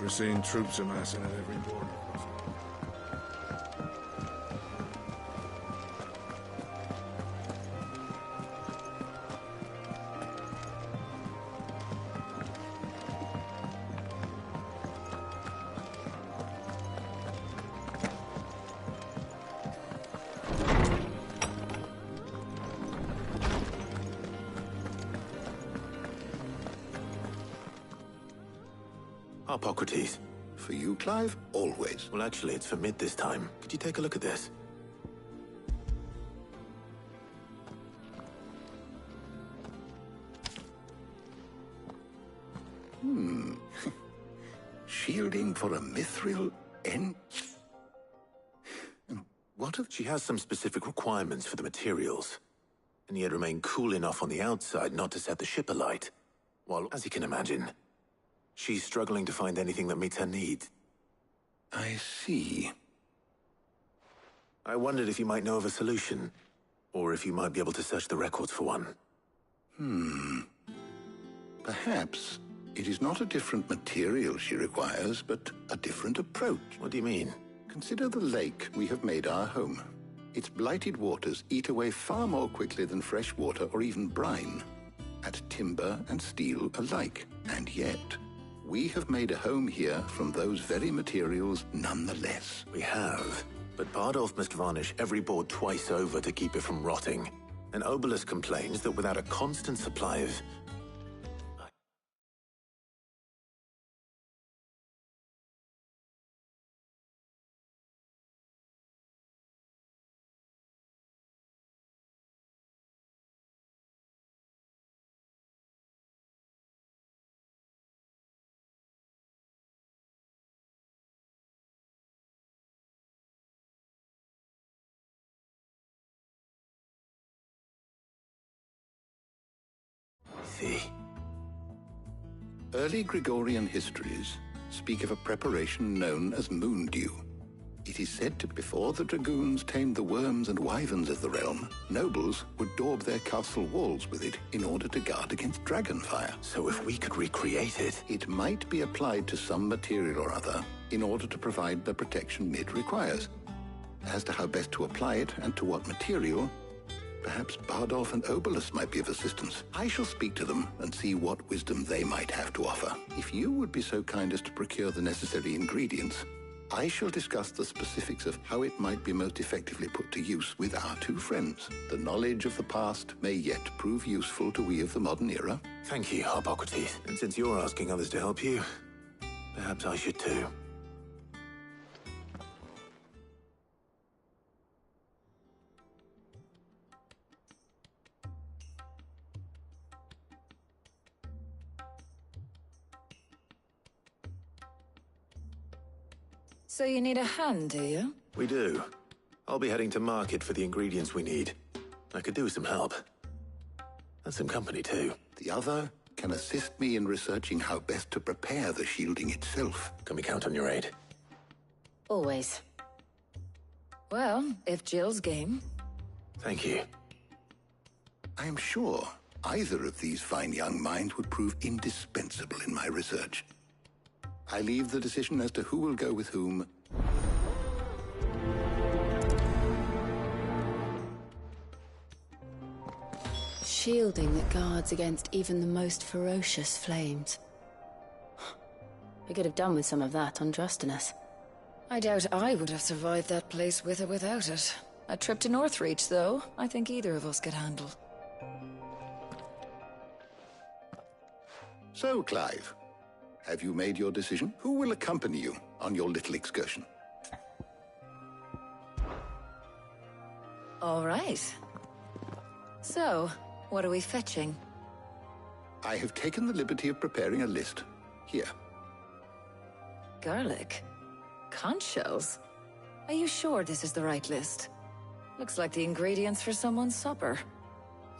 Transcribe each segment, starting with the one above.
We're seeing troops amassing at every border. Hippocrates. For you, Clive? Always. Well, actually, it's for mid this time. Could you take a look at this? Shielding for a mithril N? What of... She has some specific requirements for the materials, and yet remain cool enough on the outside not to set the ship alight. While, as you can imagine, she's struggling to find anything that meets her needs. I see. I wondered if you might know of a solution, or if you might be able to search the records for one. Perhaps it is not a different material she requires, but a different approach. What do you mean? Consider the lake we have made our home. Its blighted waters eat away far more quickly than fresh water or even brine, at timber and steel alike. And yet, we have made a home here from those very materials nonetheless. We have, but Bardolph must varnish every board twice over to keep it from rotting. And Obelus complains that without a constant supply of... See. Early Gregorian histories speak of a preparation known as moon dew. It is said that before the dragoons tamed the worms and wyverns of the realm, nobles would daub their castle walls with it in order to guard against dragonfire. So if we could recreate it... It might be applied to some material or other in order to provide the protection Mid requires. As to how best to apply it and to what material, perhaps Bardolph and Obelus might be of assistance. I shall speak to them and see what wisdom they might have to offer. If you would be so kind as to procure the necessary ingredients, I shall discuss the specifics of how it might be most effectively put to use with our two friends. The knowledge of the past may yet prove useful to we of the modern era. Thank you, Hippocrates. And since you're asking others to help you, perhaps I should too. So you need a hand, do you? We do. I'll be heading to market for the ingredients we need. I could do with some help. And some company, too. The other can assist me in researching how best to prepare the shielding itself. Can we count on your aid? Always. Well, if Jill's game. Thank you. I am sure either of these fine young minds would prove indispensable in my research. I leave the decision as to who will go with whom. Shielding that guards against even the most ferocious flames. We could have done with some of that on Drustinus. I doubt I would have survived that place with or without it. A trip to Northreach, though, I think either of us could handle. So, Clive, have you made your decision? Who will accompany you on your little excursion? All right. So, what are we fetching? I have taken the liberty of preparing a list. Here. Garlic? Conch shells? Are you sure this is the right list? Looks like the ingredients for someone's supper.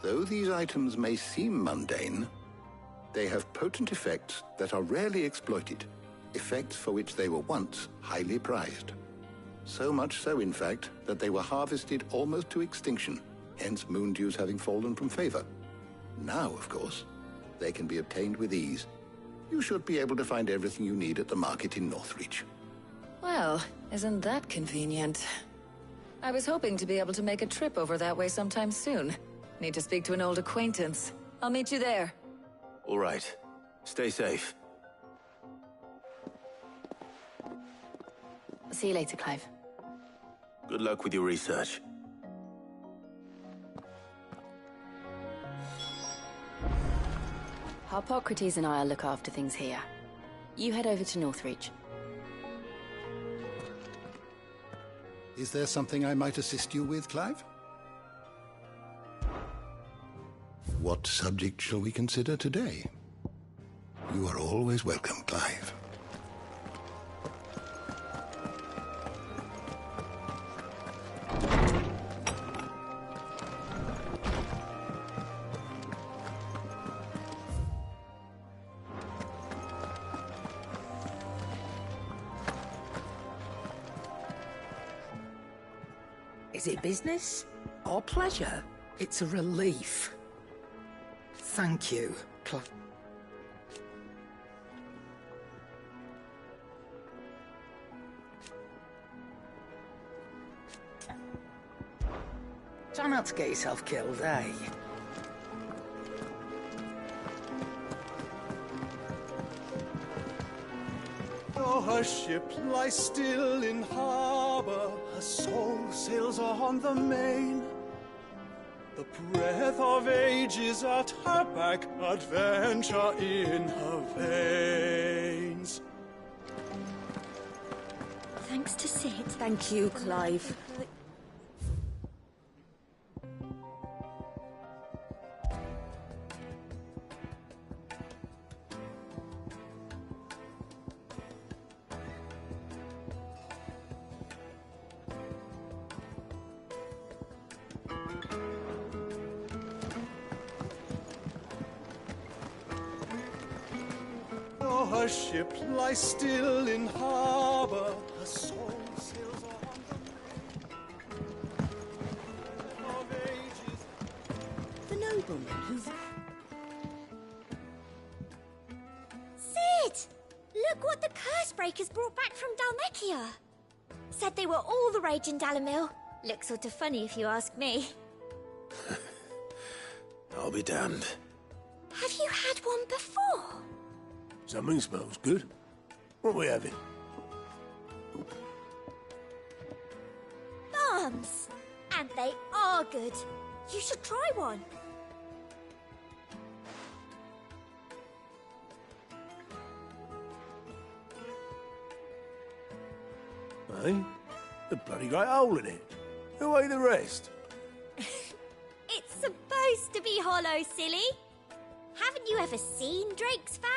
Though these items may seem mundane, they have potent effects that are rarely exploited, effects for which they were once highly prized. So much so, in fact, that they were harvested almost to extinction, hence moon dews having fallen from favor. Now, of course, they can be obtained with ease, You should be able to find everything you need at the market in Northreach. Well, isn't that convenient? I was hoping to be able to make a trip over that way sometime soon. Need to speak to an old acquaintance. I'll meet you there. All right. Stay safe. See you later, Clive. Good luck with your research. Harpocrates and I'll look after things here. You head over to Northreach. Is there something I might assist you with, Clive? What subject shall we consider today? You are always welcome, Clive. Is it business or pleasure? It's a relief. Thank you, Try not to get yourself killed, eh? Oh, her ship lies still in harbour, her soul sails on the main. The breath of age is at her back, adventure in her veins. Thanks to Sid. Thank you, Clive. Oh, her ship lies still in harbour, her soul sails on the breath of ages. The nobleman who's... Sid! Look what the Cursebreakers brought back from Dalmekia. Said they were all the rage in Dalamil. Looks sort of funny if you ask me. I'll be damned. Have you had one before? Something smells good. What are we having? Bombs! And they are good. You should try one. Eh? The bloody great hole in it. Who ate the rest? It's supposed to be hollow, silly. Haven't you ever seen Drake's Fang?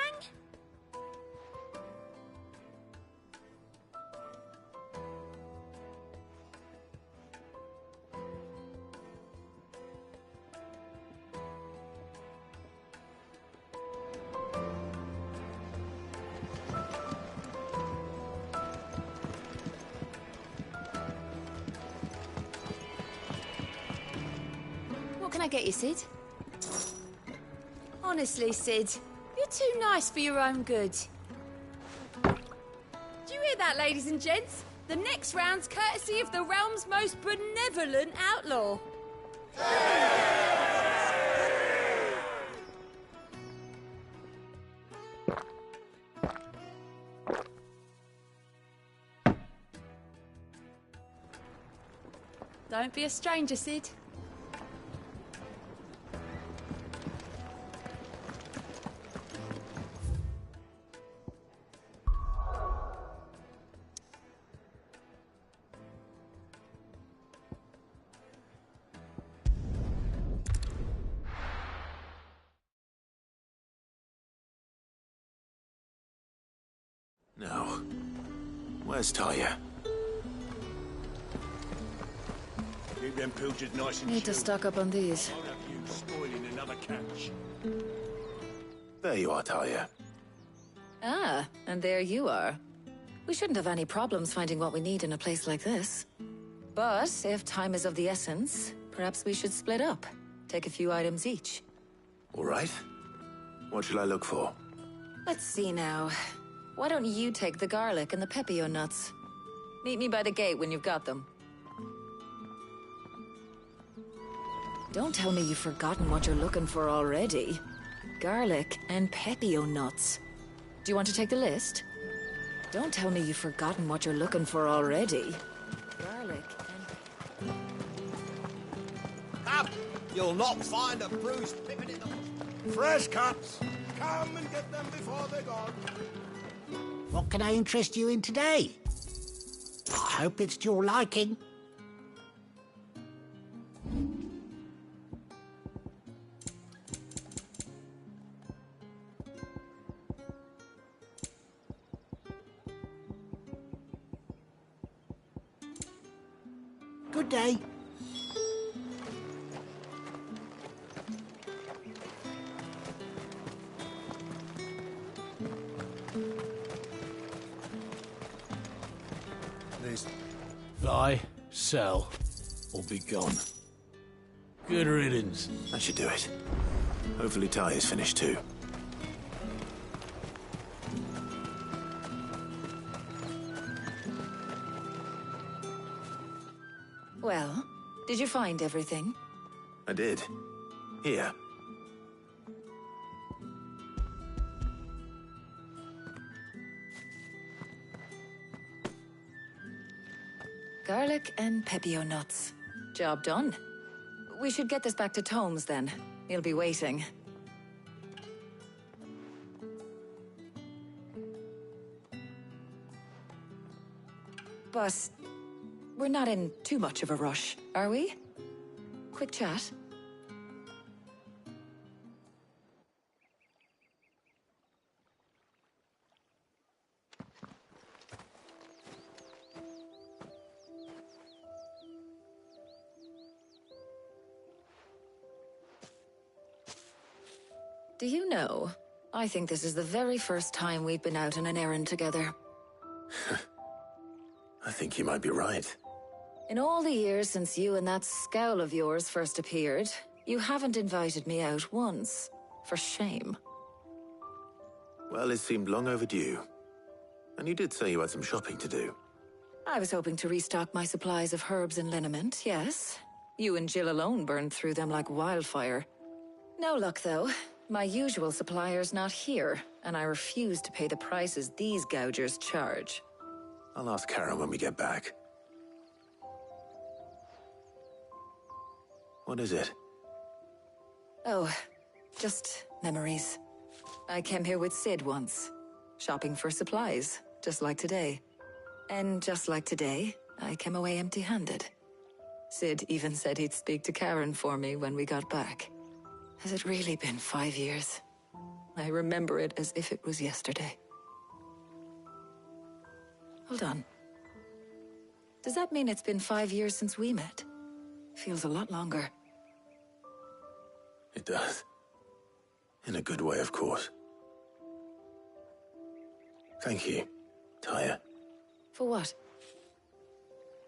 What can I get you, Sid? Honestly, Sid, you're too nice for your own good. Do you hear that, ladies and gents? The next round's courtesy of the realm's most benevolent outlaw. Don't be a stranger, Sid. Now, where's Talia? Keep them pilchers nice and Need to chilled. stock up on these. Won't have you spoiling another catch. There you are, Talia. Ah, and there you are. We shouldn't have any problems finding what we need in a place like this. But if time is of the essence, perhaps we should split up. Take a few items each. All right. What shall I look for? Let's see now. Why don't you take the garlic and the pepio nuts? Meet me by the gate when you've got them. Don't tell me you've forgotten what you're looking for already. Garlic and pepio nuts. Do you want to take the list? Don't tell me you've forgotten what you're looking for already. Garlic and... Come! You'll not find a bruised pippin in the... Fresh cuts! Come and get them before they're gone. What can I interest you in today? I hope it's to your liking. Good day. Buy, sell, or be gone. Good riddance. That should do it. Hopefully Ty is finished too. Well, did you find everything? I did. Here. Garlic and pepio nuts. Job done. We should get this back to Tomes then. He'll be waiting. But we're not in too much of a rush, are we? Quick chat. Do you know, I think this is the very first time we've been out on an errand together. I think you might be right. In all the years since you and that scowl of yours first appeared, you haven't invited me out once. For shame. Well, it seemed long overdue. And you did say you had some shopping to do. I was hoping to restock my supplies of herbs and liniment, yes. You and Jill alone burned through them like wildfire. No luck, though. My usual supplier's not here, and I refuse to pay the prices these gougers charge. I'll ask Karen when we get back. What is it? Oh, just memories. I came here with Sid once, shopping for supplies, just like today. And just like today, I came away empty-handed. Sid even said he'd speak to Karen for me when we got back. Has it really been 5 years? I remember it as if it was yesterday. Hold on. Does that mean it's been 5 years since we met? Feels a lot longer. It does. In a good way, of course. Thank you, Tyre. For what?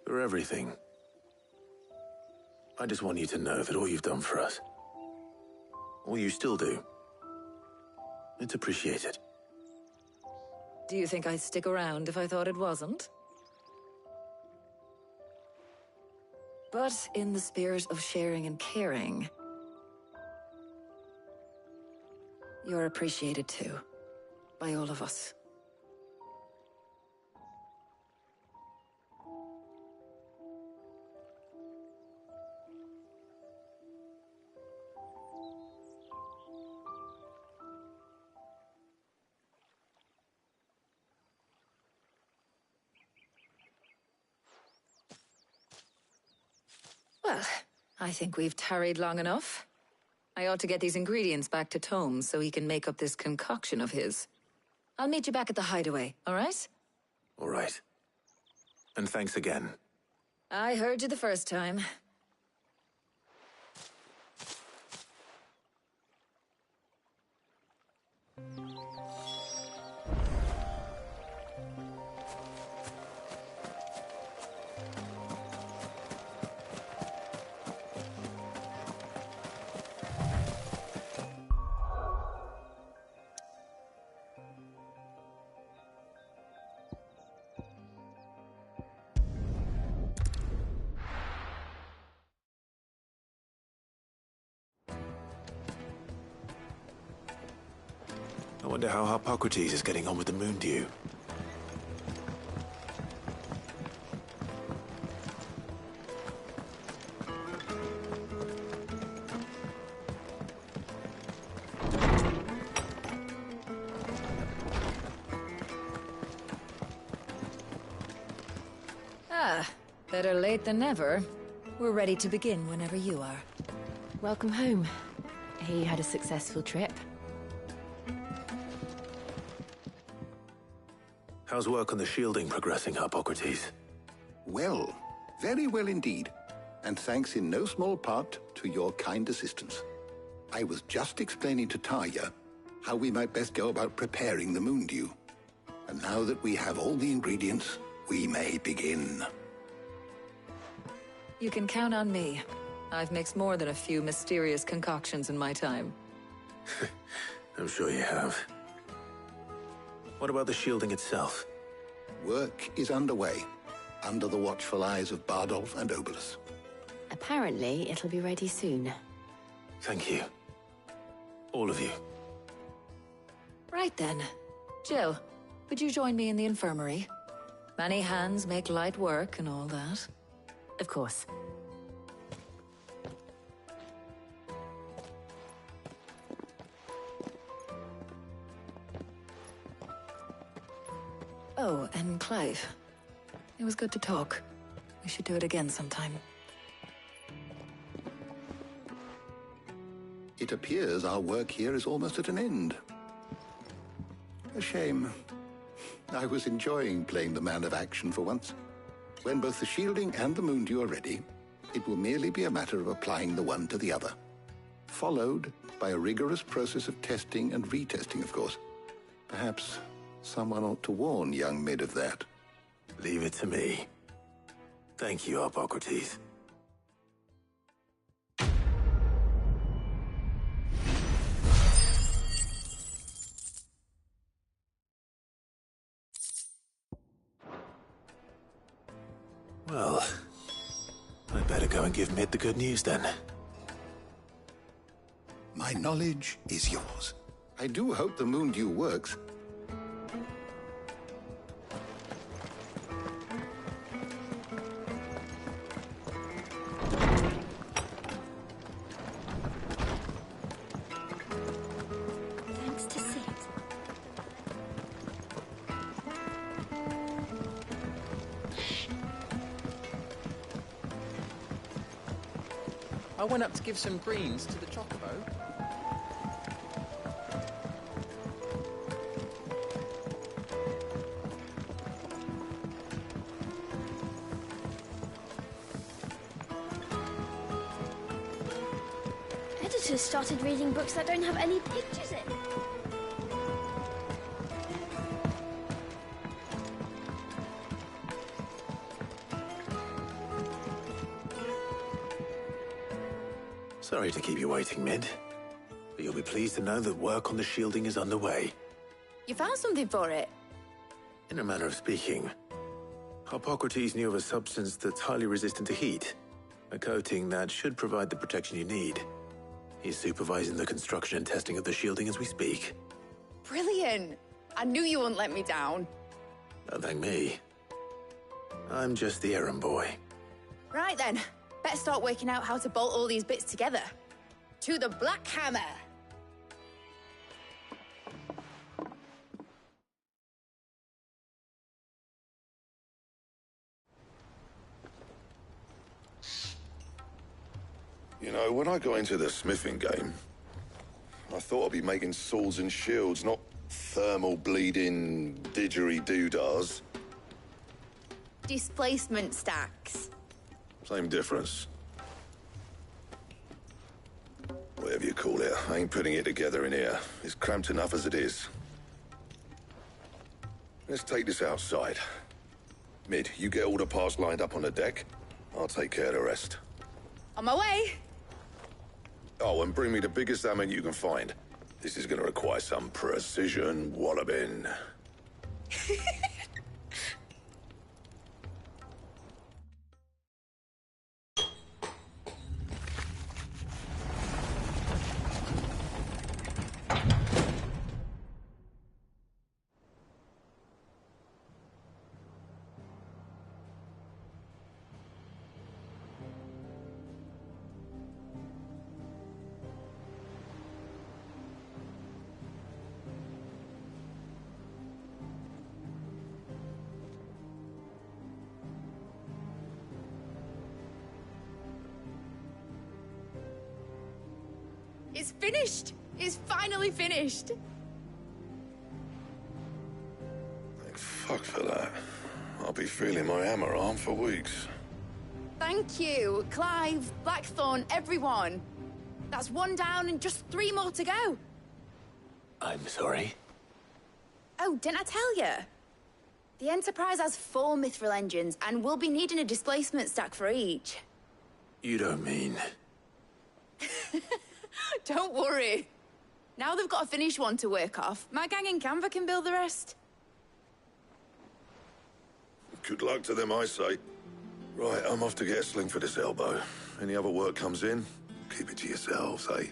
For everything. I just want you to know that all you've done for us, all you still do, it's appreciated. Do you think I'd stick around if I thought it wasn't? But in the spirit of sharing and caring, you're appreciated too, by all of us. Well, I think we've tarried long enough. I ought to get these ingredients back to Tomes so he can make up this concoction of his. I'll meet you back at the hideaway, all right? All right. And thanks again. I heard you the first time. Wonder how Harpocrates is getting on with the Moondew. Better late than never. We're ready to begin whenever you are. Welcome home. You had a successful trip. How's work on the shielding progressing, Harpocrates? Well, very well indeed. And thanks in no small part to your kind assistance. I was just explaining to Tarja how we might best go about preparing the Moondew. And now that we have all the ingredients, we may begin. You can count on me. I've mixed more than a few mysterious concoctions in my time. I'm sure you have. What about the shielding itself? Work is underway, under the watchful eyes of Bardolph and Obolus. Apparently, it'll be ready soon. Thank you. All of you. Right then. Jill, would you join me in the infirmary? Many hands make light work and all that. Of course. Oh, and Clive. It was good to talk. We should do it again sometime. It appears our work here is almost at an end. A shame. I was enjoying playing the man of action for once. When both the shielding and the Moondew are ready, it will merely be a matter of applying the one to the other. Followed by a rigorous process of testing and retesting, of course. Perhaps someone ought to warn young Mid of that. Leave it to me. Thank you, Harpocrates. Well, I'd better go and give Mid the good news then. My knowledge is yours. I do hope the Moondew works. Thanks to Sid. I went up to give some greens to the chocobo. Editors started reading books that don't have any pictures in. Sorry to keep you waiting, Mid. But you'll be pleased to know that work on the shielding is underway. You found something for it? In a manner of speaking, Harpocrates knew of a substance that's highly resistant to heat. A coating that should provide the protection you need. He's supervising the construction and testing of the shielding as we speak. Brilliant! I knew you wouldn't let me down. Don't thank me. I'm just the errand boy. Right then, better start working out how to bolt all these bits together. To the Black Hammer! You know, when I got into the smithing game, I thought I'd be making swords and shields, not thermal bleeding didgeridoo-dahs. Displacement stacks. Same difference. Whatever you call it, I ain't putting it together in here. It's cramped enough as it is. Let's take this outside. Mid, you get all the parts lined up on the deck. I'll take care of the rest. On my way! Oh, and bring me the biggest hammer you can find. This is gonna require some precision walloping. It's finished! It's finally finished! Thank fuck for that. I'll be feeling my hammer arm for weeks. Thank you, Clive, Blackthorn, everyone. That's one down and just 3 more to go. I'm sorry. Oh, didn't I tell you? The Enterprise has 4 mithril engines, and we'll be needing a displacement stack for each. You don't mean... Don't worry. Now they've got a finished one to work off, my gang in Canva can build the rest. Good luck to them, I say. Right, I'm off to get a sling for this elbow. Any other work comes in, keep it to yourselves, eh?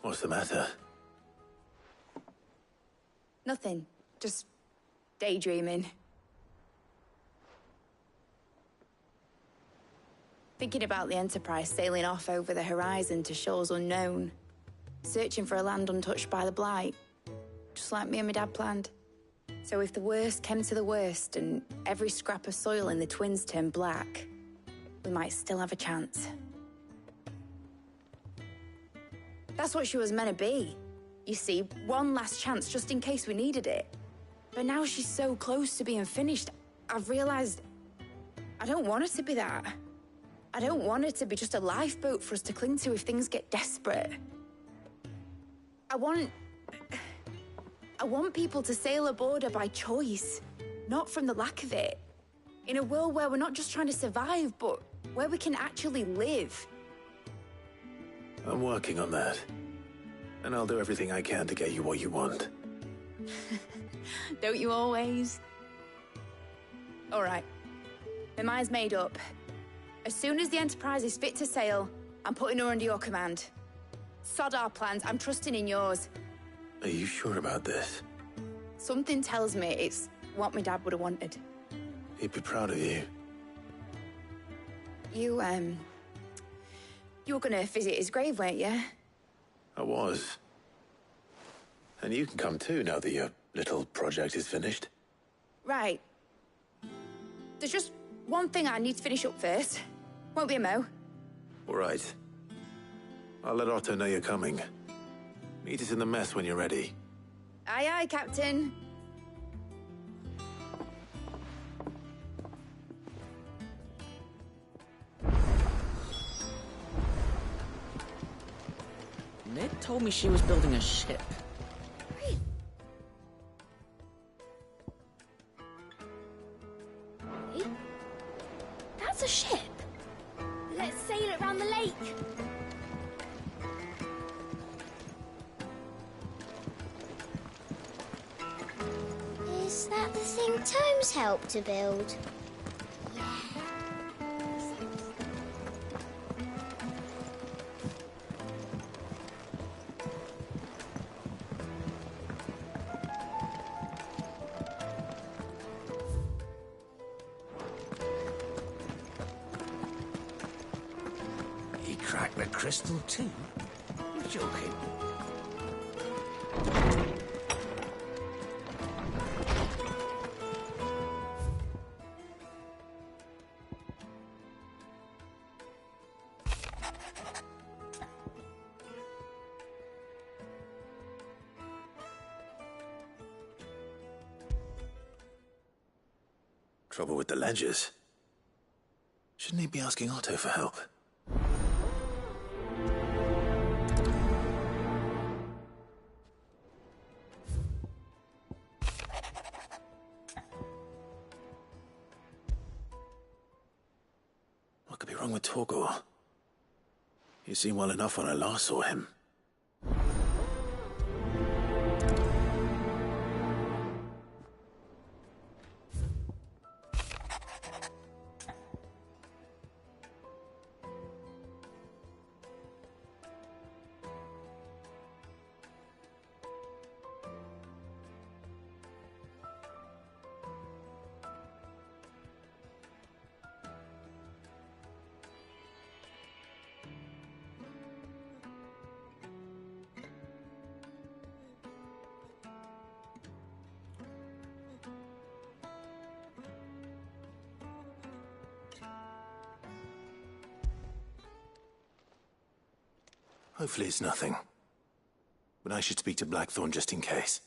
What's the matter? Nothing. Just daydreaming. Thinking about the Enterprise sailing off over the horizon to shores unknown. Searching for a land untouched by the Blight. Just like me and my dad planned. So if the worst came to the worst and every scrap of soil in the Twins turned black, we might still have a chance. That's what she was meant to be. You see, one last chance just in case we needed it. But now she's so close to being finished, I've realized I don't want it to be that. I don't want it to be just a lifeboat for us to cling to if things get desperate. I want people to sail aboard her by choice, not from the lack of it. In a world where we're not just trying to survive, but where we can actually live. I'm working on that. And I'll do everything I can to get you what you want. Don't you always? All right. My mind's made up. As soon as the Enterprise is fit to sail, I'm putting her under your command. Sod our plans, I'm trusting in yours. Are you sure about this? Something tells me it's what my dad would have wanted. He'd be proud of you. You were gonna visit his grave, weren't you? I was. And you can come too now that your little project is finished. Right. There's just one thing I need to finish up first. Won't be a mo. All right. I'll let Otto know you're coming. Meet us in the mess when you're ready. Aye, aye, Captain. Ned told me she was building a ship. Really? That's a ship. Let's sail it round the lake. Is that the thing Tomes helped to build? Crack the crystal too? You're joking. Trouble with the ledgers? Shouldn't he be asking Otto for help? What could be wrong with Torgor? He seemed well enough when I last saw him. Hopefully it's nothing. But I should speak to Blackthorn just in case.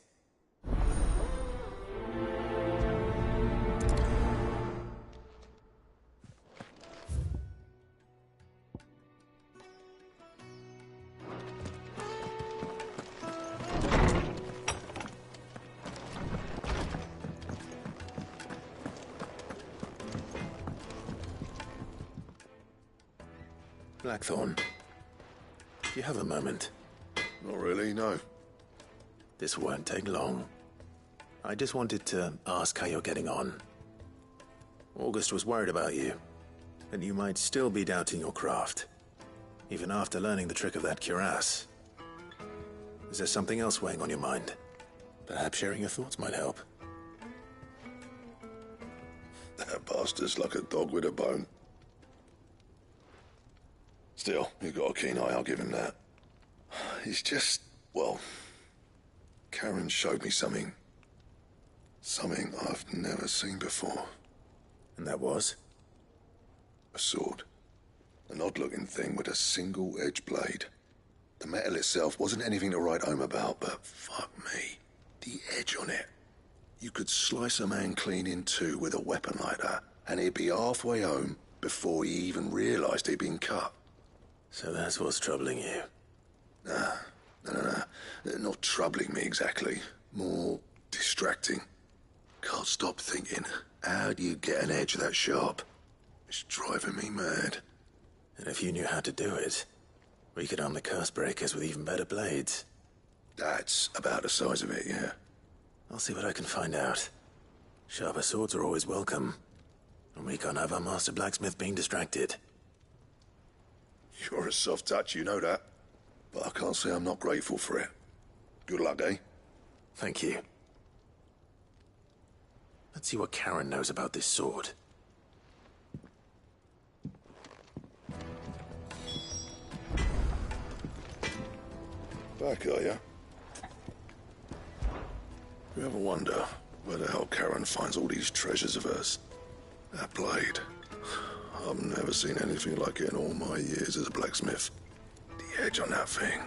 Blackthorn. Do you have a moment? Not really, no. This won't take long. I just wanted to ask how you're getting on. August was worried about you, and you might still be doubting your craft, even after learning the trick of that cuirass. Is there something else weighing on your mind? Perhaps sharing your thoughts might help. That bastard's like a dog with a bone. Still, you've got a keen eye, I'll give him that. He's just, well, Karen showed me something. Something I've never seen before. And that was? A sword. An odd-looking thing with a single-edged blade. The metal itself wasn't anything to write home about, but fuck me, the edge on it. You could slice a man clean in two with a weapon like that, and he'd be halfway home before he even realised he'd been cut. So that's what's troubling you? Nah. Not troubling me exactly. More distracting. Can't stop thinking, how do you get an edge that sharp? It's driving me mad. And if you knew how to do it, we could arm the curse breakers with even better blades. That's about the size of it, yeah. I'll see what I can find out. Sharper swords are always welcome. And we can't have our master blacksmith being distracted. You're a soft touch, you know that. But I can't say I'm not grateful for it. Good luck, eh? Thank you. Let's see what Karen knows about this sword. Back, are you? You ever wonder where the hell Karen finds all these treasures of hers? That blade. I've never seen anything like it in all my years as a blacksmith. The edge on that thing.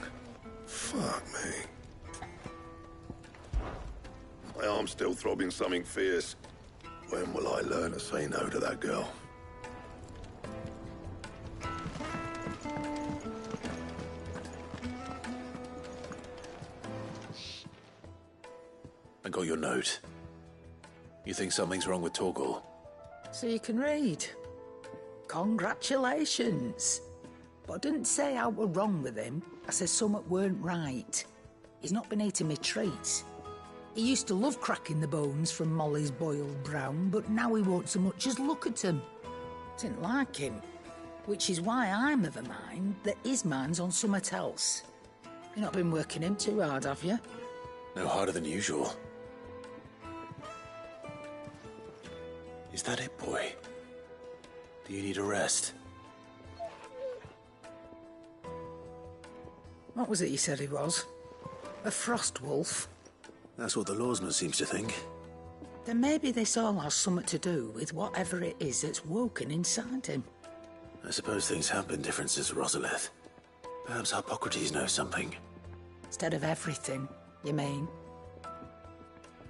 Fuck me. My arm's still throbbing something fierce. When will I learn to say no to that girl? I got your note. You think something's wrong with Torgor? So you can read. Congratulations. But I didn't say I were wrong with him. I said something weren't right. He's not been eating me treats. He used to love cracking the bones from Molly's boiled brown, but now he won't so much as look at them. Didn't like him. Which is why I'm of a mind that his mind's on something else. You've not been working him too hard, have you? No harder than usual. Is that it, boy? Do you need a rest? What was it you said he was? A frost wolf? That's what the lawsman seems to think. Then maybe this all has something to do with whatever it is that's woken inside him. I suppose things have been different since Rosalith. Perhaps Hippocrates knows something. Instead of everything, you mean?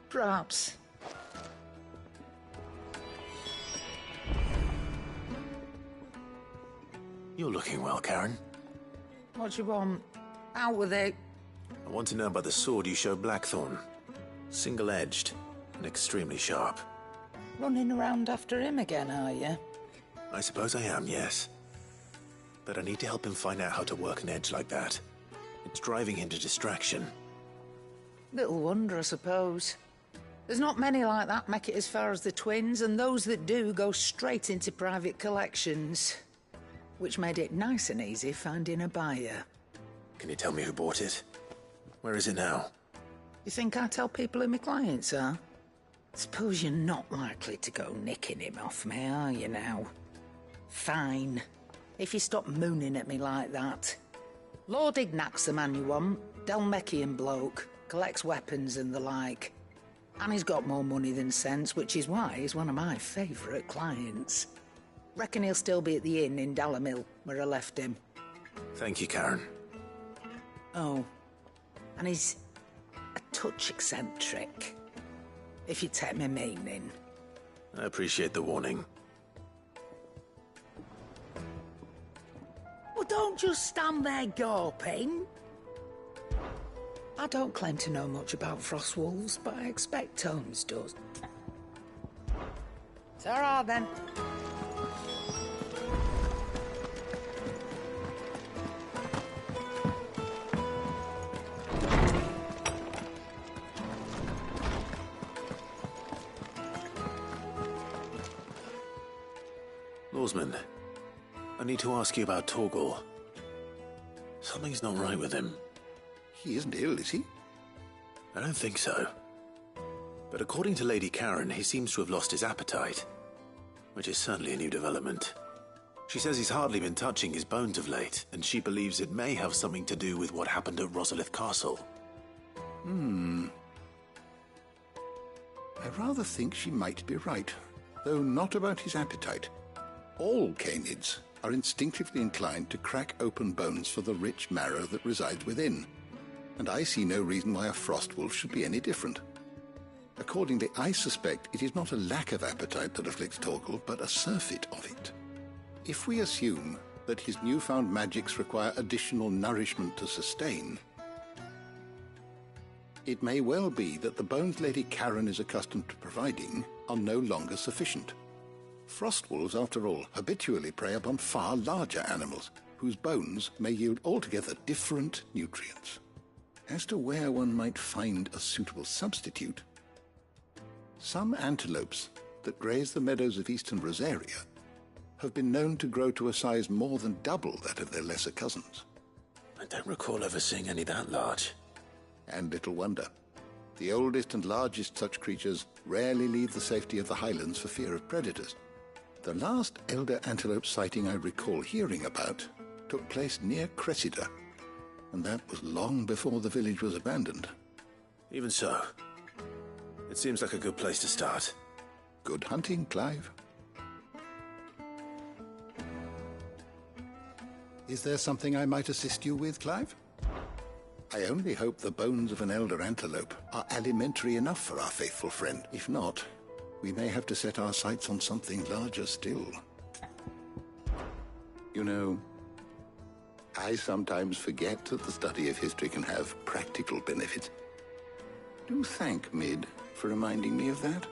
Perhaps. You're looking well, Karen. What do you want? Out with it. I want to know about the sword you showed Blackthorn. Single-edged and extremely sharp. Running around after him again, are you? I suppose I am, yes. But I need to help him find out how to work an edge like that. It's driving him to distraction. Little wonder, I suppose. There's not many like that make it as far as the twins, and those that do go straight into private collections. Which made it nice and easy finding a buyer. Can you tell me who bought it? Where is it now? You think I tell people who my clients are? Suppose you're not likely to go nicking him off me, are you now? Fine. If you stop mooning at me like that. Lord Ignac's the man you want. Dalmekian bloke. Collects weapons and the like. And he's got more money than sense, which is why he's one of my favourite clients. Reckon he'll still be at the inn in Dalamil, where I left him. Thank you, Karen. Oh. And he's a touch eccentric. If you take my meaning. I appreciate the warning. Well, don't just stand there gawping. I don't claim to know much about Frostwolves, but I expect Tomes does. It's all right, then. Lawsman, I need to ask you about Torgal. Something's not right with him. He isn't ill, is he? I don't think so. But according to Lady Karen, he seems to have lost his appetite, which is certainly a new development. She says he's hardly been touching his bones of late, and she believes it may have something to do with what happened at Rosalith Castle. I rather think she might be right, though not about his appetite. All canids are instinctively inclined to crack open bones for the rich marrow that resides within, and I see no reason why a frostwolf should be any different. Accordingly, I suspect it is not a lack of appetite that afflicts Torgal, but a surfeit of it. If we assume that his newfound magics require additional nourishment to sustain, it may well be that the bones Lady Karen is accustomed to providing are no longer sufficient. Frostwolves, after all, habitually prey upon far larger animals, whose bones may yield altogether different nutrients. As to where one might find a suitable substitute, some antelopes that graze the meadows of eastern Rosaria have been known to grow to a size more than double that of their lesser cousins. I don't recall ever seeing any that large. And little wonder. The oldest and largest such creatures rarely leave the safety of the highlands for fear of predators. The last elder antelope sighting I recall hearing about took place near Cressida, and that was long before the village was abandoned. Even so, it seems like a good place to start. Good hunting, Clive. Is there something I might assist you with, Clive? I only hope the bones of an elder antelope are alimentary enough for our faithful friend. If not, we may have to set our sights on something larger still. You know, I sometimes forget that the study of history can have practical benefits. Do thank Mid for reminding me of that.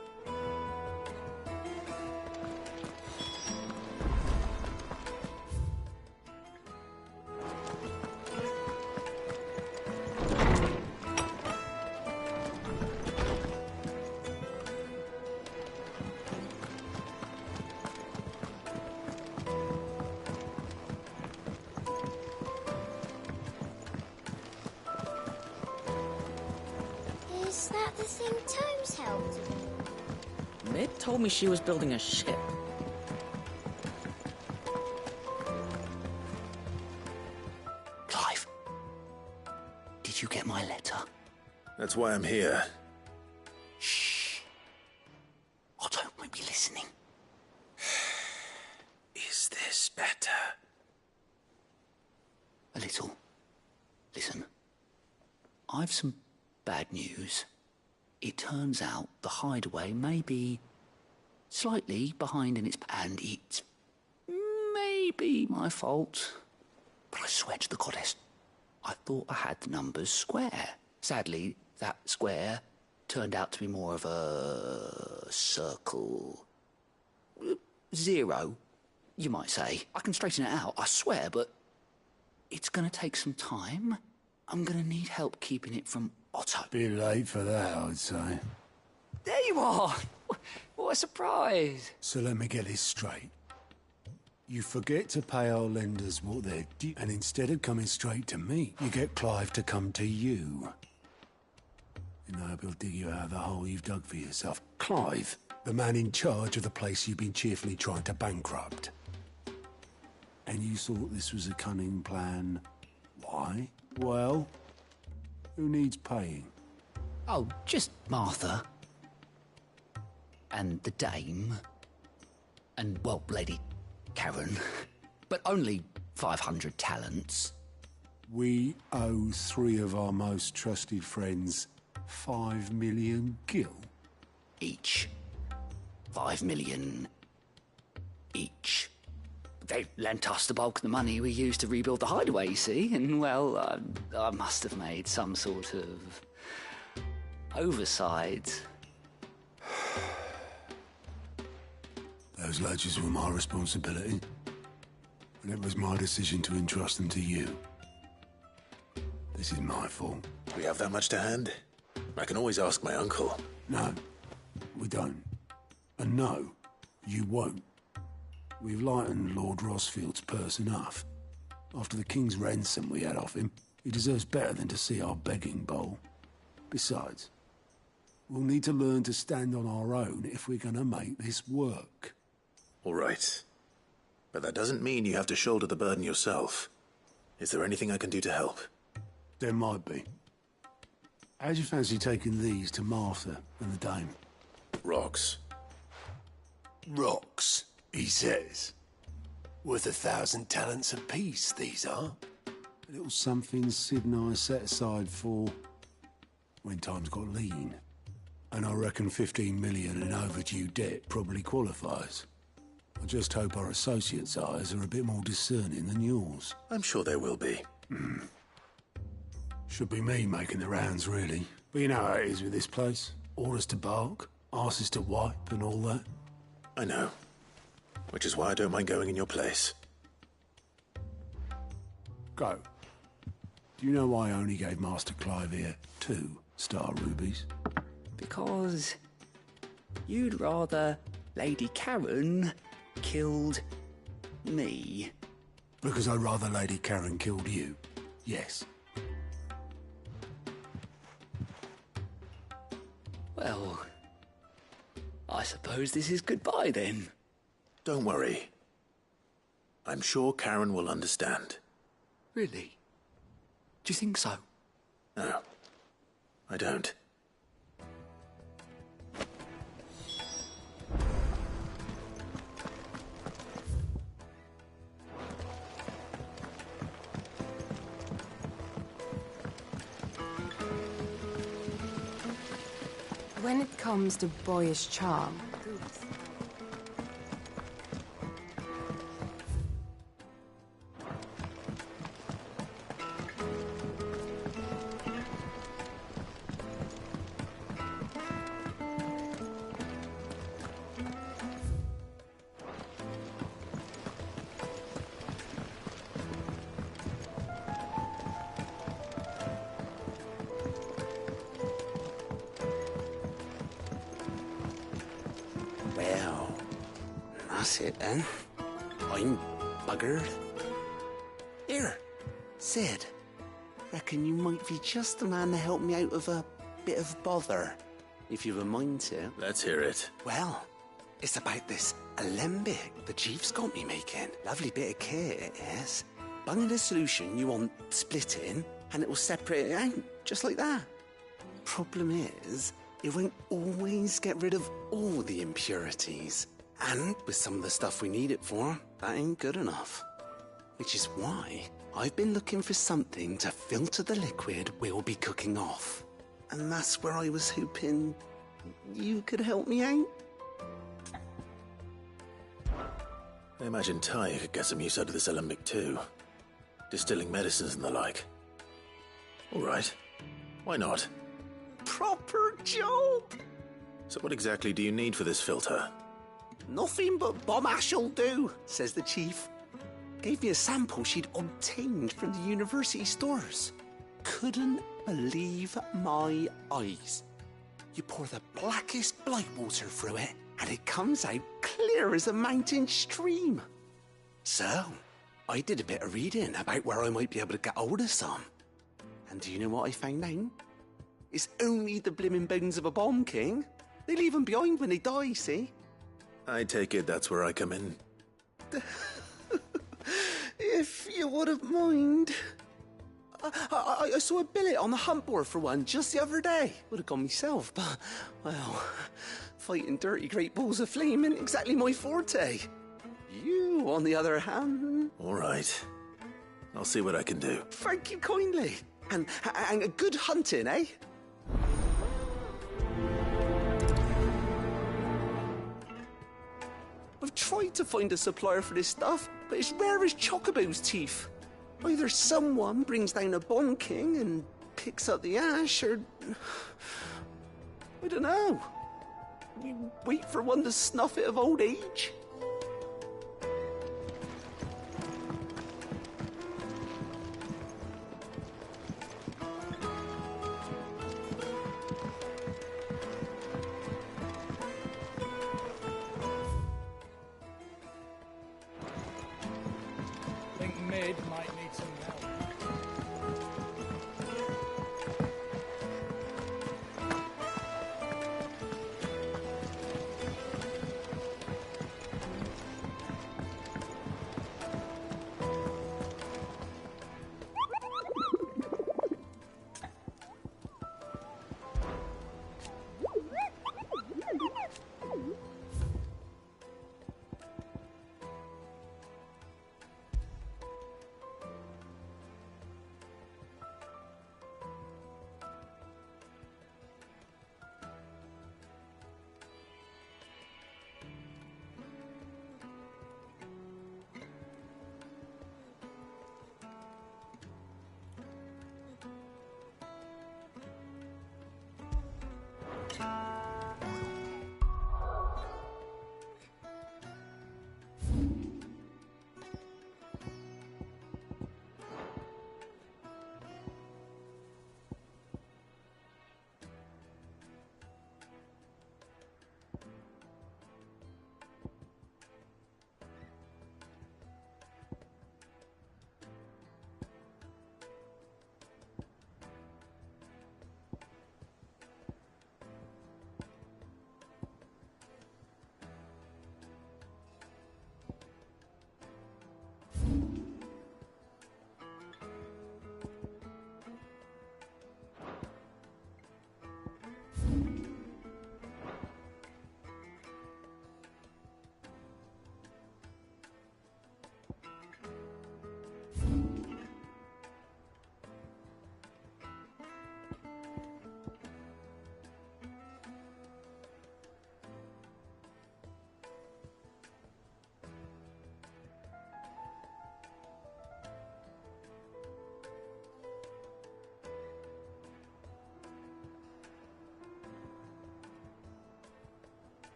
Is that the thing Tomes held? Mid told me she was building a ship. Clive, did you get my letter? That's why I'm here. Shh. I don't want you listening. Is this better? A little. Listen. I've some bad news. It turns out the hideaway may be slightly behind in its... and it's Maybe my fault. But I swear to the goddess, I thought I had the numbers square. Sadly, that square turned out to be more of a circle. 0, you might say. I can straighten it out, I swear, but it's going to take some time. I'm going to need help keeping it from Otto. Bit late for that, I'd say. There you are! What a surprise! So let me get this straight. You forget to pay our lenders what they're due, and instead of coming straight to me, you get Clive to come to you. In hope he'll dig you out of the hole you've dug for yourself. Clive, the man in charge of the place you've been cheerfully trying to bankrupt. And you thought this was a cunning plan. Why? Well, who needs paying? Oh, just Martha. And the dame. And, well, Lady Karen. But only 500 talents. We owe 3 of our most trusted friends 5 million gil. Each. 5 million each. They lent us the bulk of the money we used to rebuild the hideaway, you see, and, well, I must have made some sort of oversight. Those ledgers were my responsibility, and it was my decision to entrust them to you. This is my fault. We have that much to hand? I can always ask my uncle. No, we don't. And no, you won't. We've lightened Lord Rosfield's purse enough. After the king's ransom we had off him, he deserves better than to see our begging bowl. Besides, we'll need to learn to stand on our own if we're gonna make this work. All right. But that doesn't mean you have to shoulder the burden yourself. Is there anything I can do to help? There might be. How'd you fancy taking these to Martha and the dame? Rocks. Rocks, he says. Worth 1,000 talents apiece, these are. A little something Sid and I set aside for when times got lean. And I reckon 15 million in overdue debt probably qualifies. I just hope our associates' eyes are a bit more discerning than yours. I'm sure there will be. Should be me making the rounds, really. But you know how it is with this place. Orders to bark, arses to wipe, and all that. I know. Which is why I don't mind going in your place. Go. Do you know why I only gave Master Clive here 2 star rubies? Because you'd rather Lady Karen killed me. Because I'd rather Lady Karen killed you. Yes. Well, I suppose this is goodbye then. Don't worry. I'm sure Karen will understand. Really? Do you think so? No, I don't. When it comes to boyish charm, Well, that's it then. I'm buggered. Here, Sid. Reckon you might be just the man to help me out of a bit of bother, if you've a mind to. Let's hear it. Well, it's about this alembic the chief's got me making. Lovely bit of kit it is. Bung in a solution you want splitting, and it will separate it out, just like that. Problem is, it won't always get rid of all the impurities. And with some of the stuff we need it for, that ain't good enough. Which is why I've been looking for something to filter the liquid we'll be cooking off. And that's where I was hoping you could help me out. I imagine Ty could get some use out of this alembic too. Distilling medicines and the like. All right. Why not? Proper job! So what exactly do you need for this filter? Nothing but bomb ash'll do, says the chief. Gave me a sample she'd obtained from the university stores. Couldn't believe my eyes. You pour the blackest blight water through it, and it comes out clear as a mountain stream. So, I did a bit of reading about where I might be able to get hold of some. And do you know what I found out? It's only the blimmin' bones of a bomb king. They leave them behind when they die, see? I take it that's where I come in. If you wouldn't mind. I saw a billet on the hunt board for one just the other day. Would have gone myself, but, well, fighting dirty great balls of flame isn't exactly my forte. You, on the other hand... All right. I'll see what I can do. Thank you kindly. And a good hunting, eh? I've tried to find a supplier for this stuff, but it's rare as Chocobo's teeth. Either someone brings down a bomb king and picks up the ash, or... I don't know. You wait for one to snuff it of old age? Mid might need some help.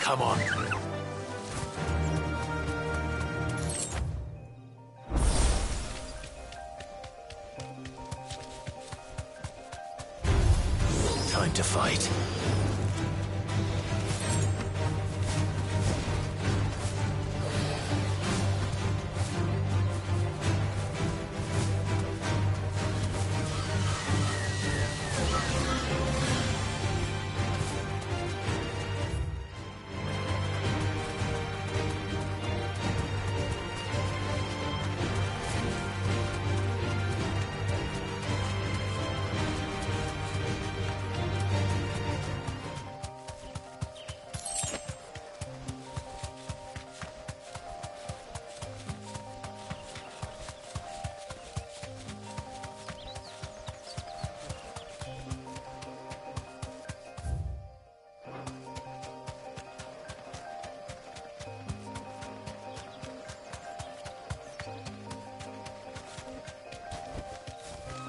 Come on. Time to fight.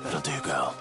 That'll do, girl.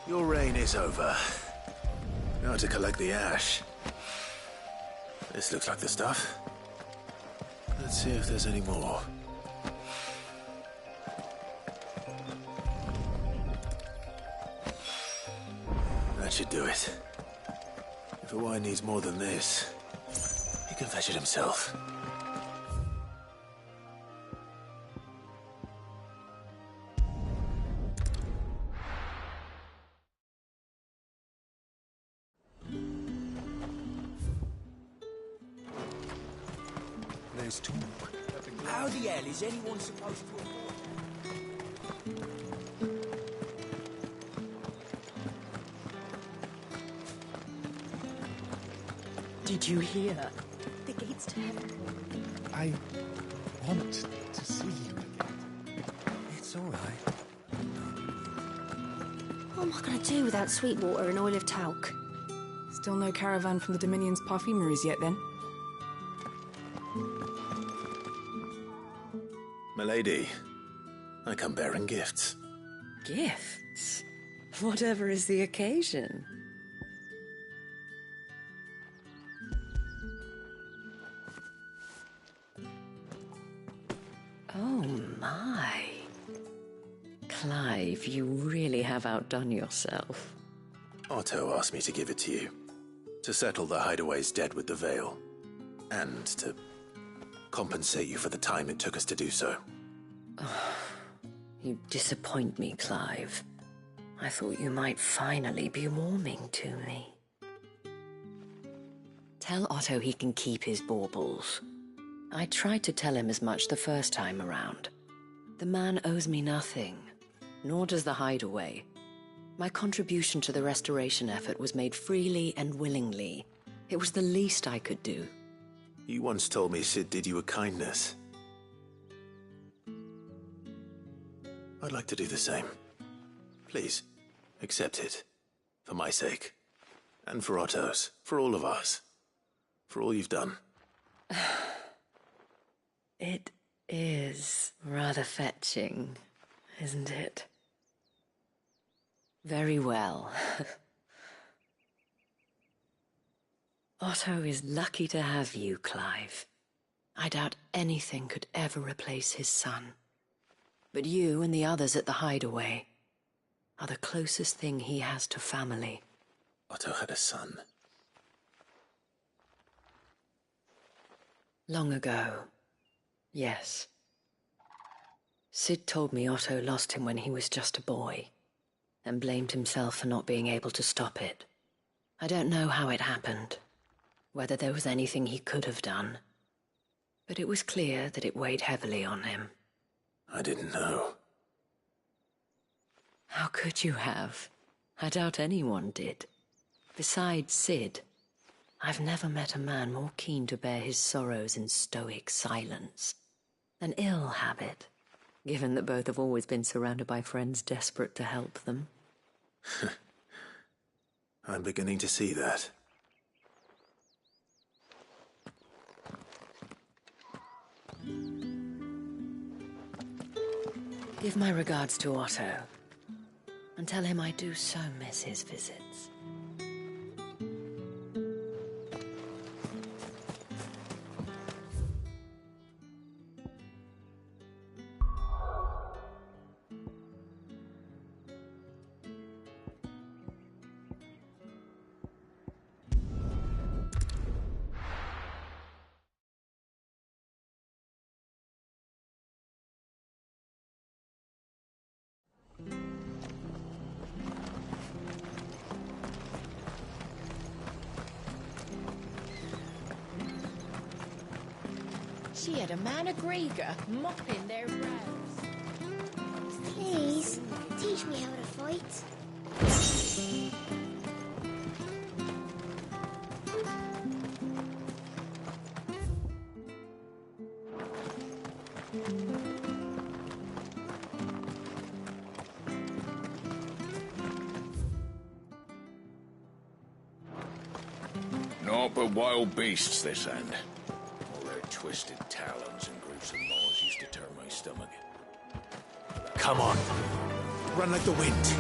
Your reign is over. Now to collect the ash. This looks like the stuff. Let's see if there's any more. That should do it. If a wine needs more than this, he can fetch it himself. There's talk. How the hell is anyone supposed to avoid? Did you hear? The gates to heaven. I want to see you again. It's all right. What am I going to do without sweet water and oil of talc? Still no caravan from the Dominion's perfumeries yet, then? Milady, I come bearing gifts. Gifts? Whatever is the occasion. Oh my. Clive, you really have outdone yourself. Otto asked me to give it to you. To settle the Hideaway's debt with the Veil. And to compensate you for the time it took us to do so. Oh, you disappoint me, Clive. I thought you might finally be warming to me. Tell Otto he can keep his baubles. I tried to tell him as much the first time around. The man owes me nothing, nor does the Hideaway. My contribution to the restoration effort was made freely and willingly. It was the least I could do. You once told me Sid did you a kindness. I'd like to do the same. Please, accept it. For my sake. And for Otto's. For all of us. For all you've done. It is rather fetching, isn't it? Very well. Otto is lucky to have you, Clive. I doubt anything could ever replace his son. But you and the others at the Hideaway are the closest thing he has to family. Otto had a son. Long ago, yes. Sid told me Otto lost him when he was just a boy, and blamed himself for not being able to stop it. I don't know how it happened, whether there was anything he could have done, but it was clear that it weighed heavily on him. I didn't know. How could you have? I doubt anyone did. Besides Sid, I've never met a man more keen to bear his sorrows in stoic silence. An ill habit, given that both have always been surrounded by friends desperate to help them. I'm beginning to see that. Give my regards to Otto, and tell him I do so miss his visits. She had a man of Grieger mopping their brows. Please, teach me how to fight. Naught but wild beasts, this end. All their twisted talons and gruesome maws used to turn my stomach. Come on. Run like the wind.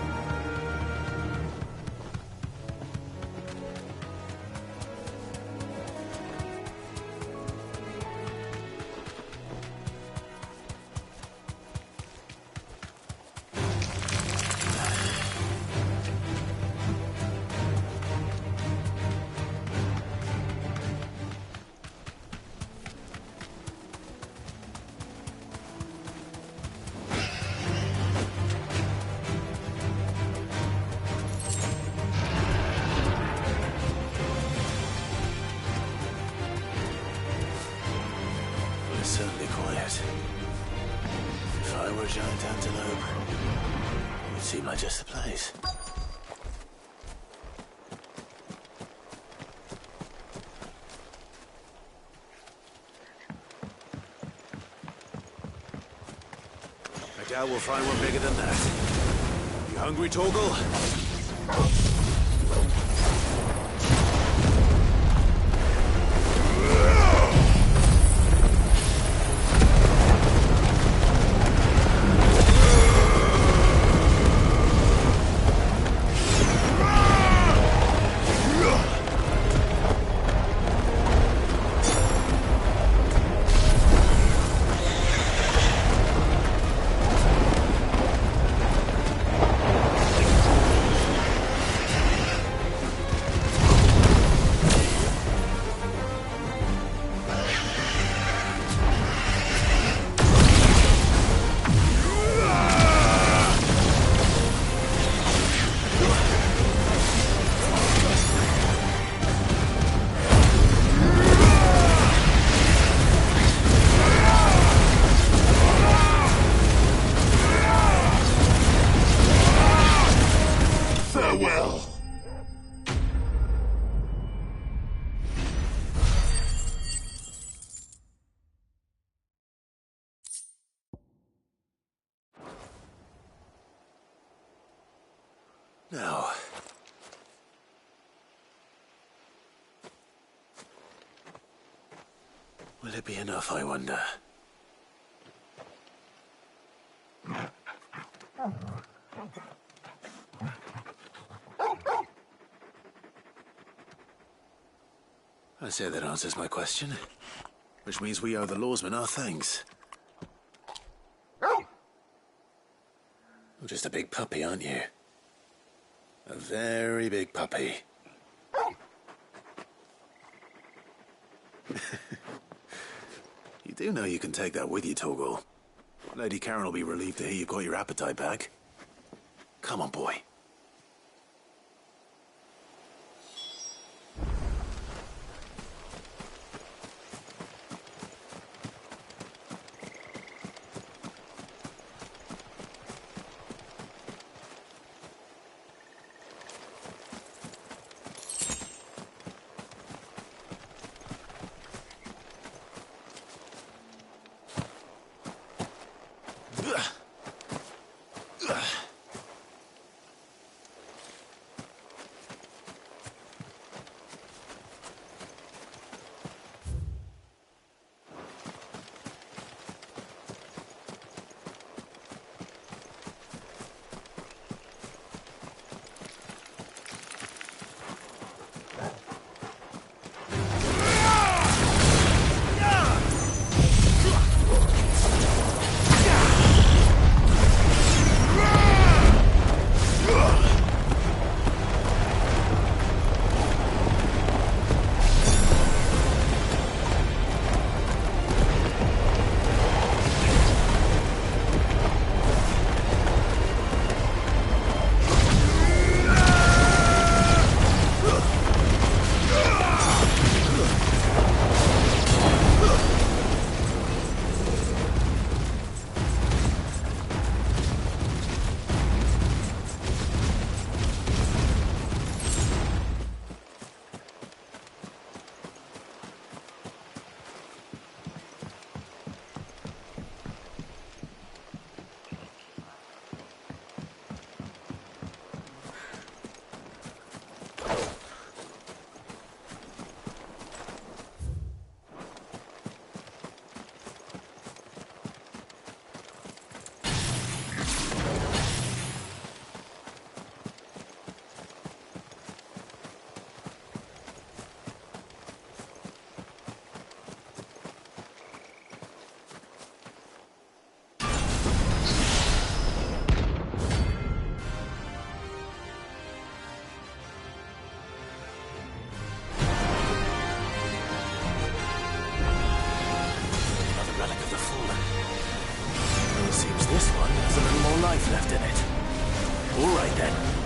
Certainly quiet. If I were a giant antelope, it would seem like just the place. I doubt we'll find one bigger than that. You hungry, Torgal? Now, will it be enough, I wonder? I say that answers my question, which means we owe the lawsmen our thanks. You're just a big puppy, aren't you? A very big puppy. You do know you can take that with you, Torgal. Lady Karen will be relieved to hear you've got your appetite back. Come on, boy. life left in it. All right, then.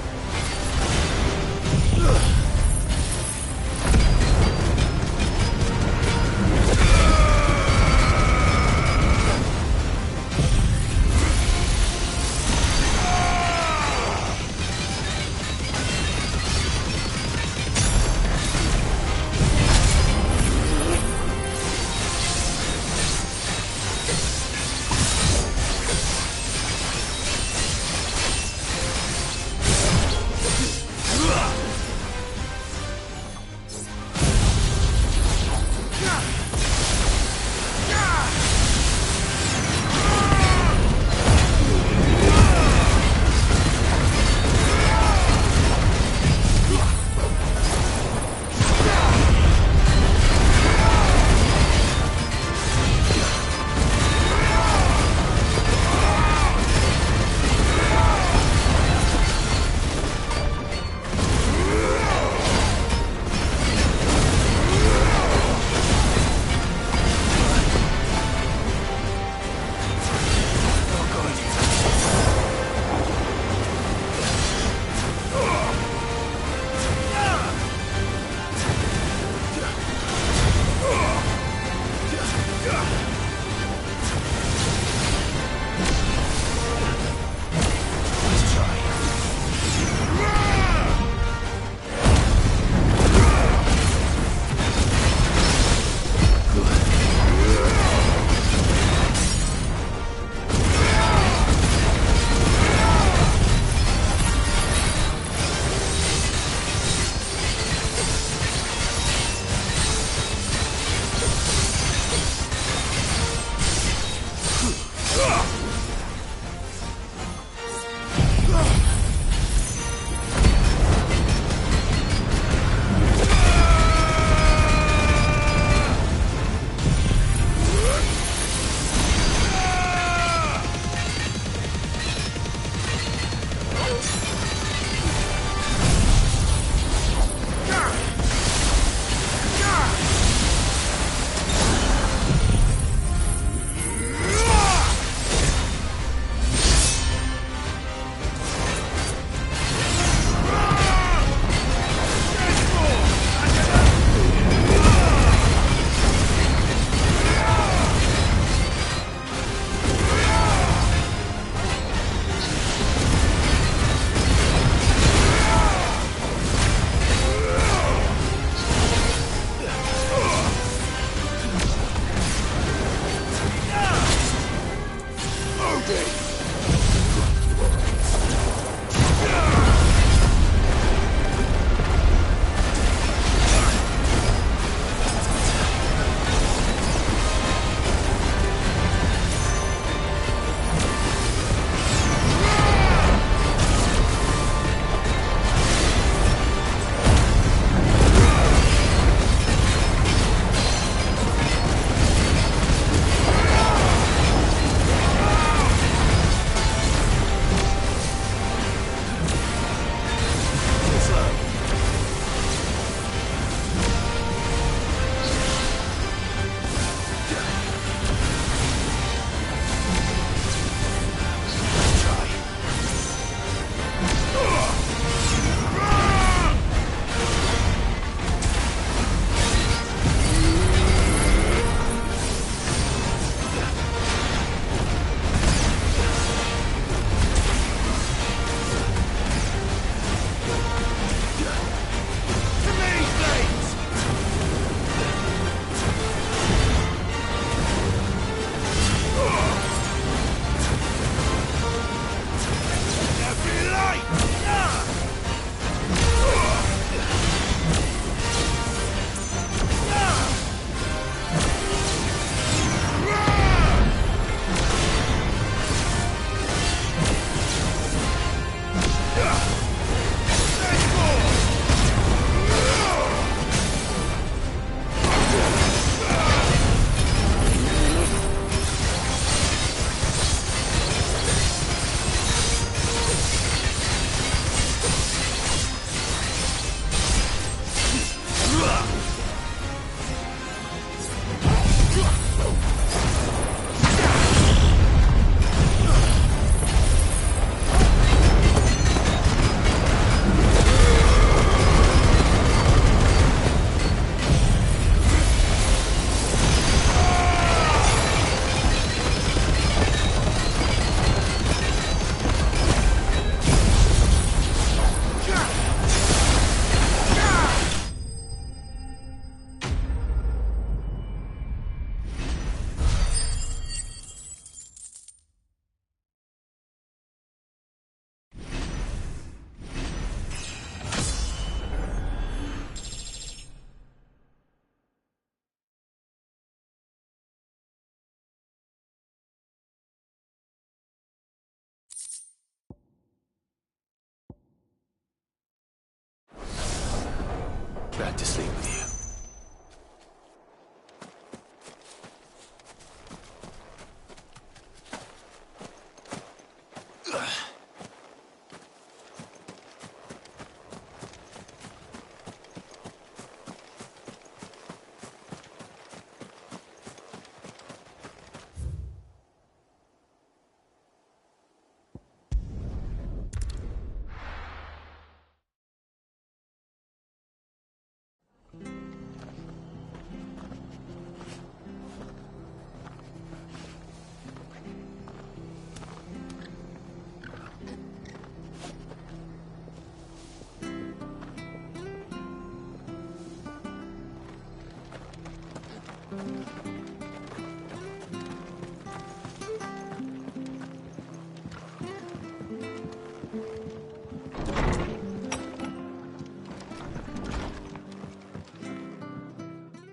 back to sleep with you.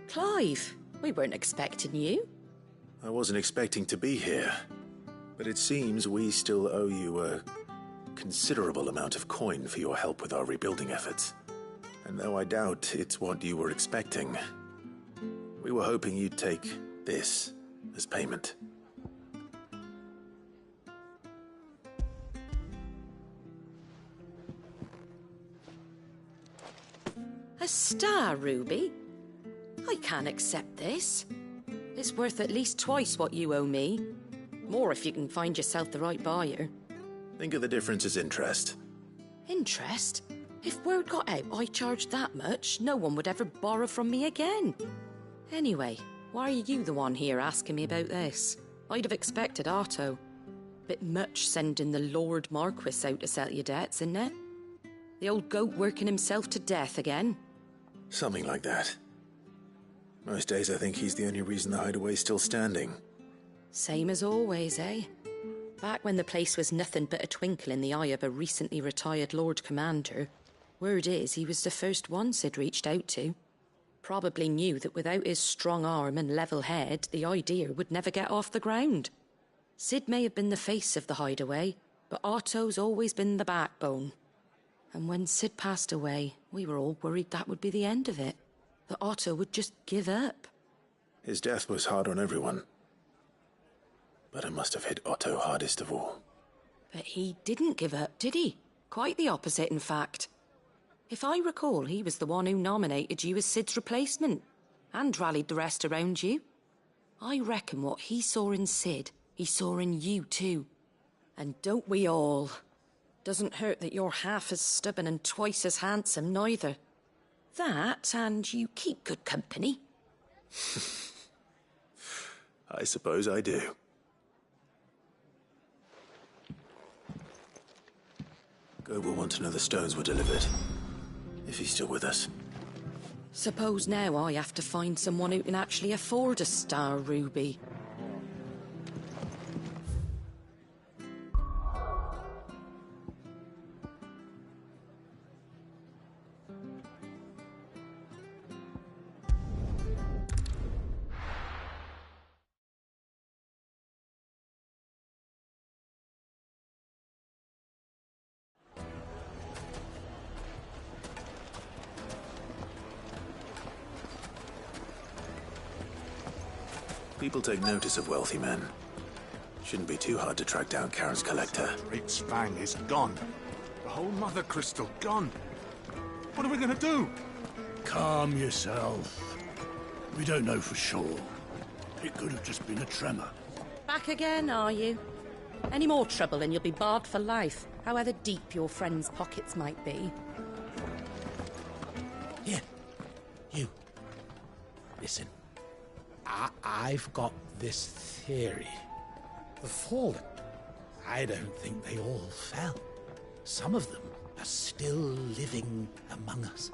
Clive, we weren't expecting you. I wasn't expecting to be here, but it seems we still owe you a considerable amount of coin for your help with our rebuilding efforts. And though I doubt it's what you were expecting, we were hoping you'd take this as payment. A star ruby? I can't accept this. It's worth at least twice what you owe me. More if you can find yourself the right buyer. Think of the difference as interest. Interest? If word got out I charged that much, no one would ever borrow from me again. Anyway, why are you the one here asking me about this? I'd have expected Otto. Bit much sending the Lord Marquis out to settle your debts, isn't it? The old goat working himself to death again? Something like that. Most days I think he's the only reason the hideaway's still standing. Same as always, eh? Back when the place was nothing but a twinkle in the eye of a recently retired Lord Commander, word is he was the first one Sid reached out to. Probably knew that without his strong arm and level head, the idea would never get off the ground. Sid may have been the face of the hideaway, but Otto's always been the backbone. And when Sid passed away, we were all worried that would be the end of it. That Otto would just give up. His death was hard on everyone. But it must have hit Otto hardest of all. But he didn't give up, did he? Quite the opposite, in fact. If I recall, he was the one who nominated you as Sid's replacement, and rallied the rest around you. I reckon what he saw in Sid, he saw in you too. And don't we all? Doesn't hurt that you're half as stubborn and twice as handsome, neither. That, and you keep good company. I suppose I do. Go will want to know the stones were delivered. If he's still with us. Suppose now I have to find someone who can actually afford a star ruby. People take notice of wealthy men. Shouldn't be too hard to track down Karen's collector. Great Spang is gone. The whole Mother Crystal gone. What are we gonna do? Calm yourself. We don't know for sure. It could have just been a tremor. Back again, are you? Any more trouble and you'll be barred for life, however deep your friends' pockets might be. Here. You. Listen. I've got this theory. The Fallen. I don't think they all fell. Some of them are still living among us.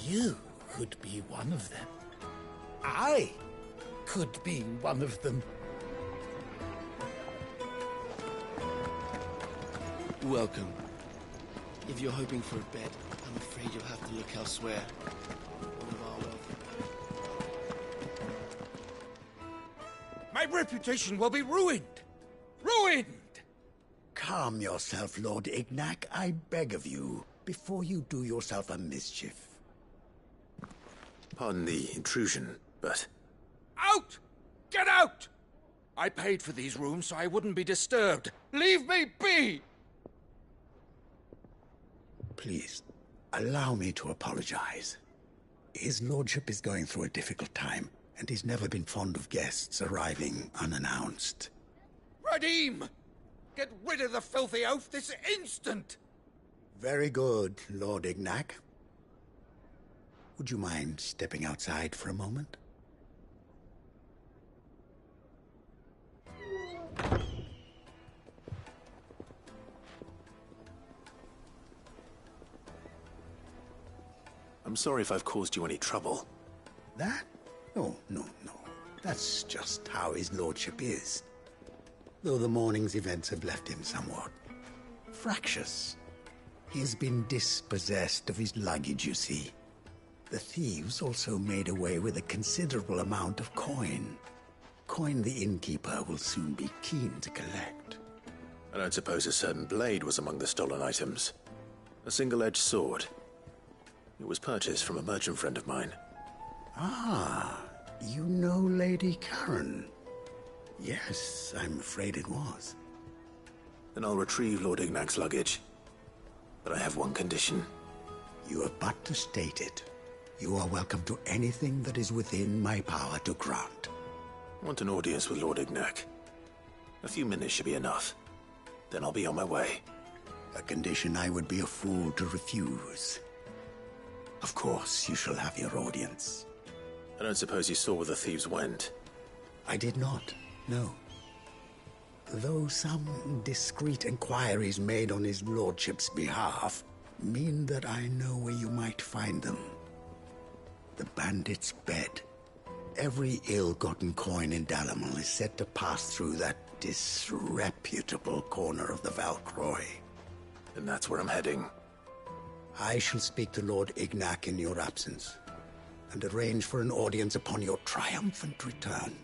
You could be one of them. I could be one of them. Welcome. If you're hoping for a bed, I'm afraid you'll have to look elsewhere. One of our wealthy. My reputation will be ruined! Ruined! Calm yourself, Lord Ignac, I beg of you, before you do yourself a mischief. Pardon the intrusion, but... Out! Get out! I paid for these rooms so I wouldn't be disturbed. Leave me be! Please, allow me to apologize. His lordship is going through a difficult time, and he's never been fond of guests arriving unannounced. Radim! Get rid of the filthy oaf this instant! Very good, Lord Ignac. Would you mind stepping outside for a moment? I'm sorry if I've caused you any trouble. That? Oh, no. That's just how his lordship is. Though the morning's events have left him somewhat fractious. He's been dispossessed of his luggage, you see. The thieves also made away with a considerable amount of coin. Coin the innkeeper will soon be keen to collect. I don't suppose a certain blade was among the stolen items. A single-edged sword. It was purchased from a merchant friend of mine. Ah, you know Lady Karen. Yes, I'm afraid it was. Then I'll retrieve Lord Ignac's luggage. But I have one condition. You have but to state it. You are welcome to anything that is within my power to grant. I want an audience with Lord Ignac. A few minutes should be enough. Then I'll be on my way. A condition I would be a fool to refuse. Of course, you shall have your audience. I don't suppose you saw where the thieves went? I did not, no. Though some discreet inquiries made on his lordship's behalf mean that I know where you might find them. The bandit's bed. Every ill-gotten coin in Dalimil is said to pass through that disreputable corner of the Valcroy. And that's where I'm heading. I shall speak to Lord Ignac in your absence, and arrange for an audience upon your triumphant return.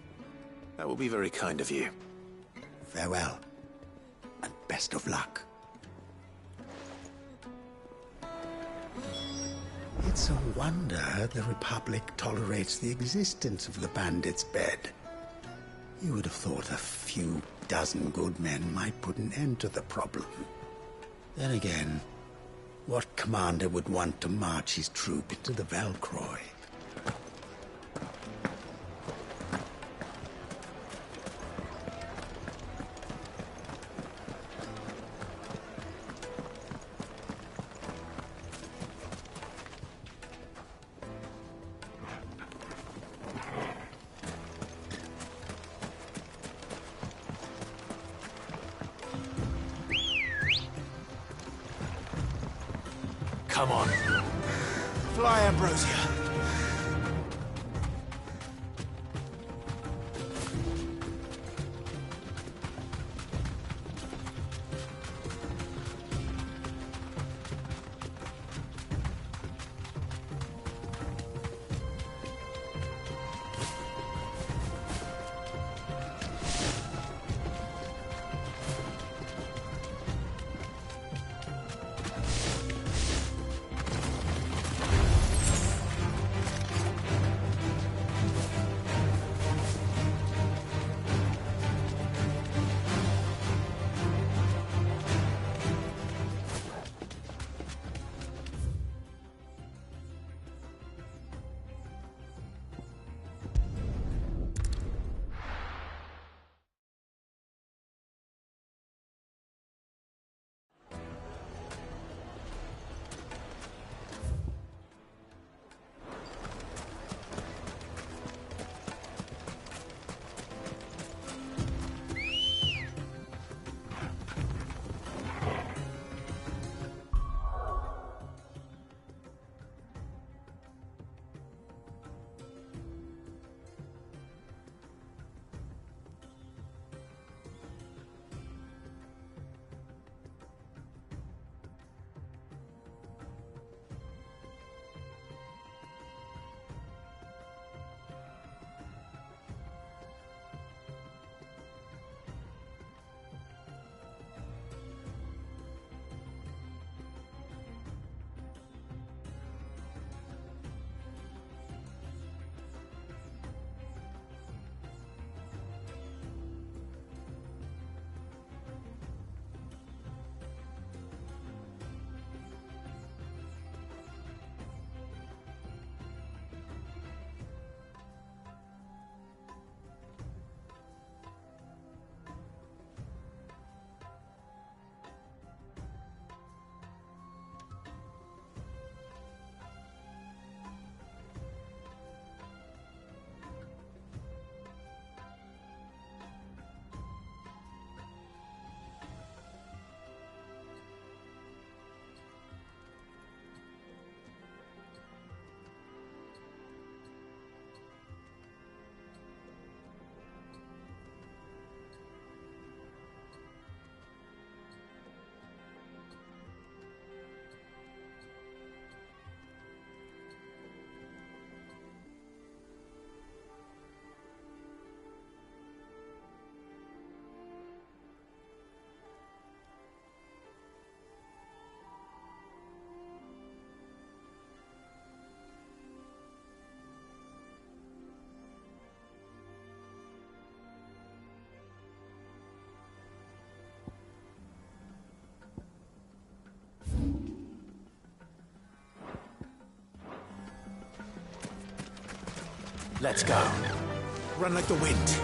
That will be very kind of you. Farewell, and best of luck. It's a wonder the Republic tolerates the existence of the bandit's bed. You would have thought a few dozen good men might put an end to the problem. Then again, what commander would want to march his troop into the Valcroy? Come on. Fly, Ambrosia. Let's go. Run like the wind.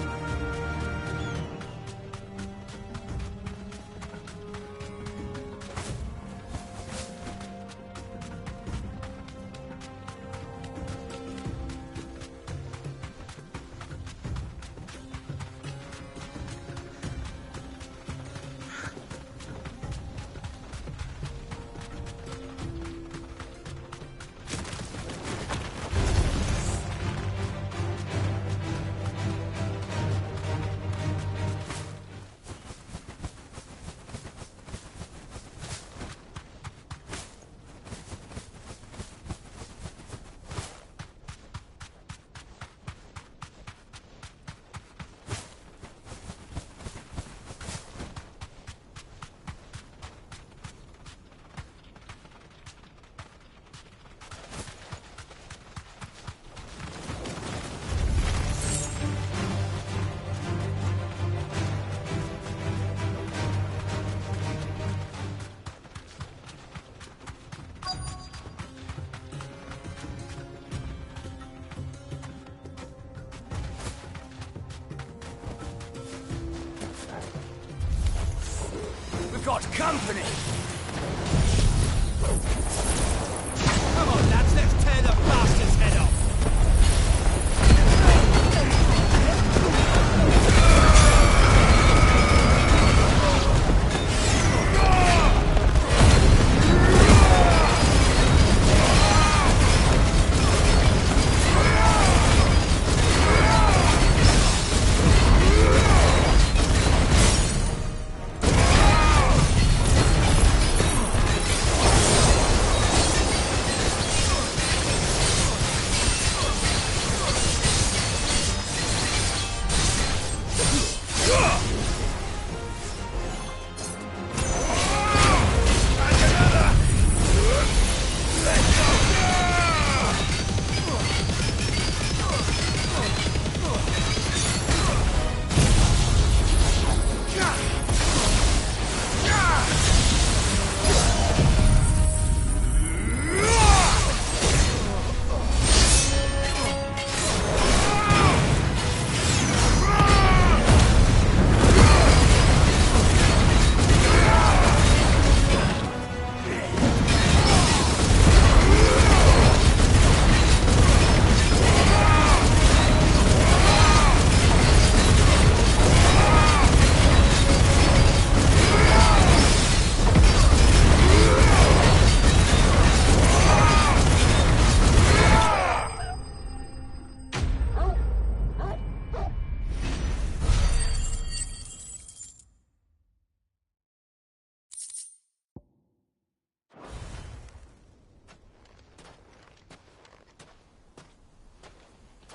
Got company! Come on, lads, let's tear the bastard's head off!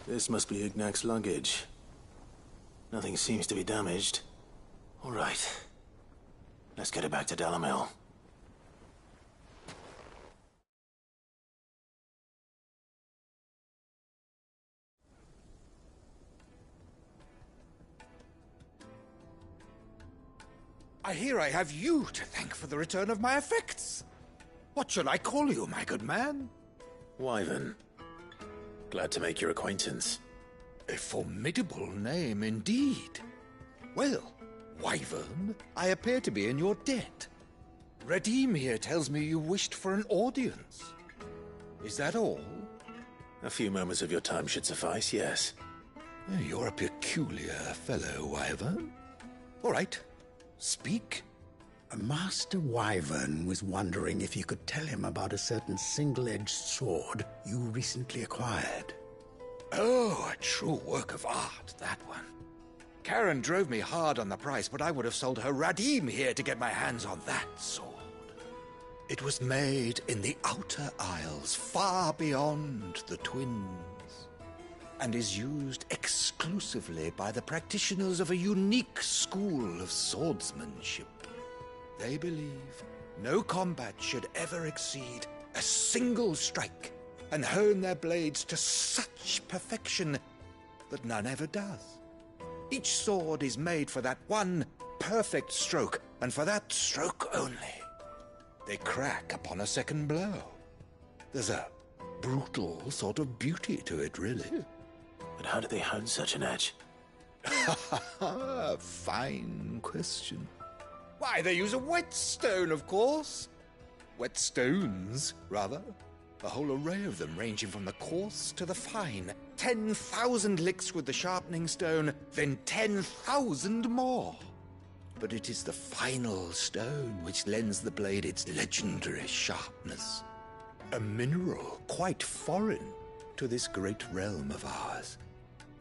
This must be Ignac's luggage. Nothing seems to be damaged. All right. Let's get it back to Dalamil. I hear I have you to thank for the return of my effects. What should I call you, my good man? Wyvern. Glad to make your acquaintance. A formidable name indeed. Well, Wyvern, I appear to be in your debt. Redeem here tells me you wished for an audience. Is that all? A few moments of your time should suffice, yes. You're a peculiar fellow, Wyvern. All right, speak. Master Wyvern was wondering if you could tell him about a certain single-edged sword you recently acquired. Oh, a true work of art, that one. Karen drove me hard on the price, but I would have sold her Radim here to get my hands on that sword. It was made in the Outer Isles, far beyond the Twins, and is used exclusively by the practitioners of a unique school of swordsmanship. They believe no combat should ever exceed a single strike, and hone their blades to such perfection that none ever does. Each sword is made for that one perfect stroke, and for that stroke only. They crack upon a second blow. There's a brutal sort of beauty to it, really. But how do they hone such an edge? Fine question. Why, they use a whetstone, of course. Whetstones, rather. A whole array of them, ranging from the coarse to the fine. 10,000 licks with the sharpening stone, then 10,000 more. But it is the final stone which lends the blade its legendary sharpness. A mineral quite foreign to this great realm of ours.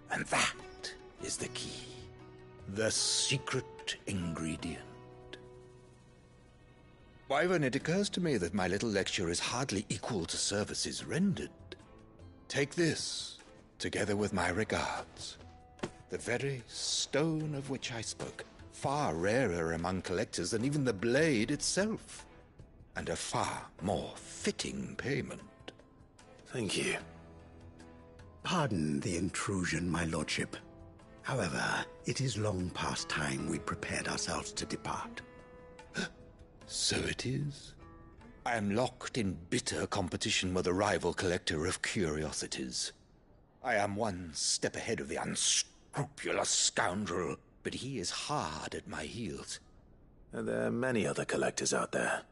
And that is the key. The secret ingredient. Wyvern, it occurs to me that my little lecture is hardly equal to services rendered. Take this, together with my regards. The very stone of which I spoke, far rarer among collectors than even the blade itself, and a far more fitting payment. Thank you. Pardon the intrusion, my lordship. However, it is long past time we prepared ourselves to depart. So it is. I am locked in bitter competition with a rival collector of curiosities. I am one step ahead of the unscrupulous scoundrel, but he is hard at my heels. Are there many other collectors out there?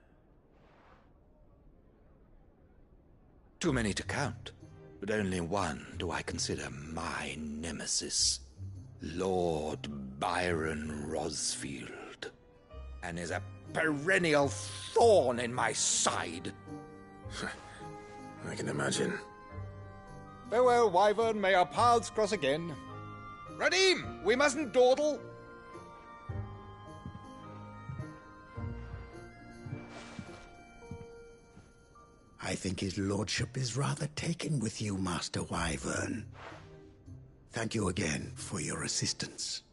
Too many to count, but only one do I consider my nemesis. Lord Byron Rosfield, and is a perennial thorn in my side. I can imagine. Farewell, Wyvern, may our paths cross again. Radim, we mustn't dawdle. I think his lordship is rather taken with you, Master Wyvern. Thank you again for your assistance.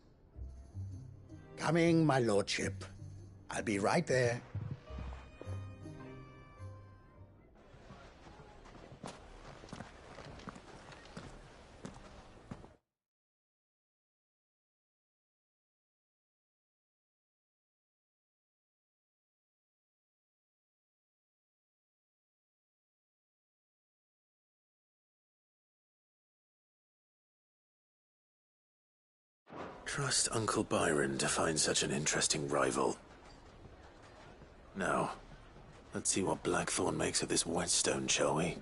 Coming, my lordship. I'll be right there. Trust Uncle Byron to find such an interesting rival. Now, let's see what Blackthorn makes of this whetstone, shall we?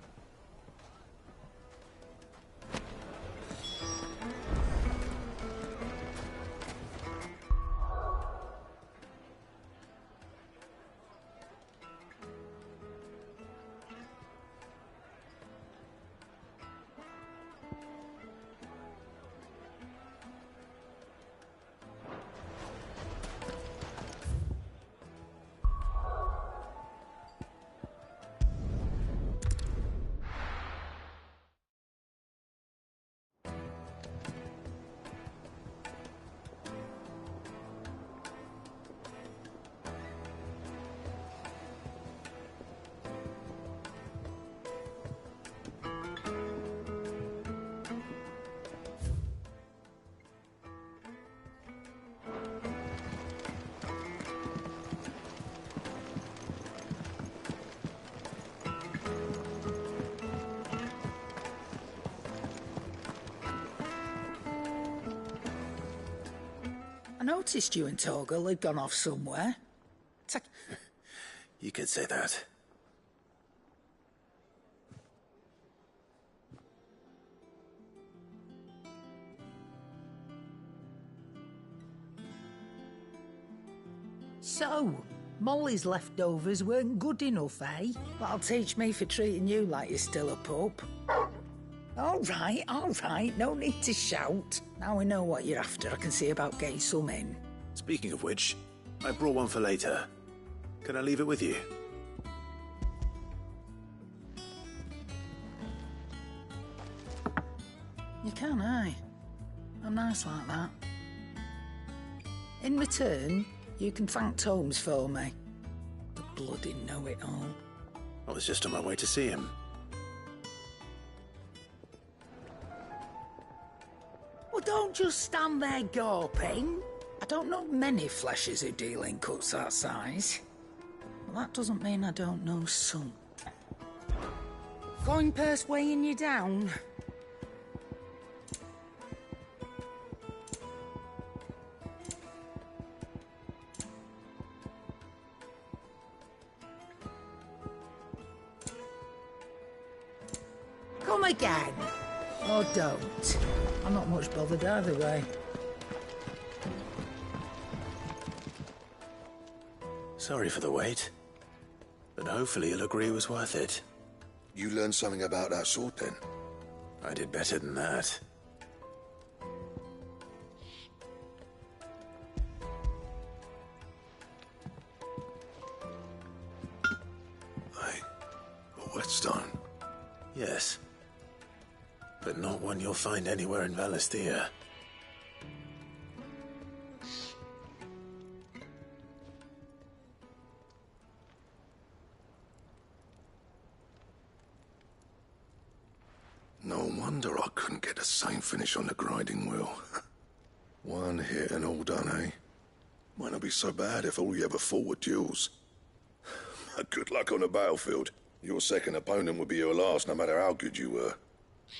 I noticed you and Torgal had gone off somewhere. You could say that. So, Molly's leftovers weren't good enough, eh? That'll teach me for treating you like you're still a pup. All right, no need to shout. Now we know what you're after, I can see about getting some in. Speaking of which, I brought one for later. Can I leave it with you? You can, aye. I'm nice like that. In return, you can thank Tomes for me. The bloody know-it-all. I was just on my way to see him. Well, don't just stand there gawping. I don't know many fleshers who deal in cuts that size. Well, that doesn't mean I don't know some. Coin purse weighing you down? Come again. Or don't. I'm not much bothered either way. Sorry for the wait. But hopefully you'll agree it was worth it. You learned something about that sword, then? I did better than that. A whetstone? Yes. But not one you'll find anywhere in Valisthea. No wonder I couldn't get the same finish on the grinding wheel. One hit and all done, eh? Might not be so bad if all you ever fought were duels. Good luck on the battlefield. Your second opponent would be your last, no matter how good you were.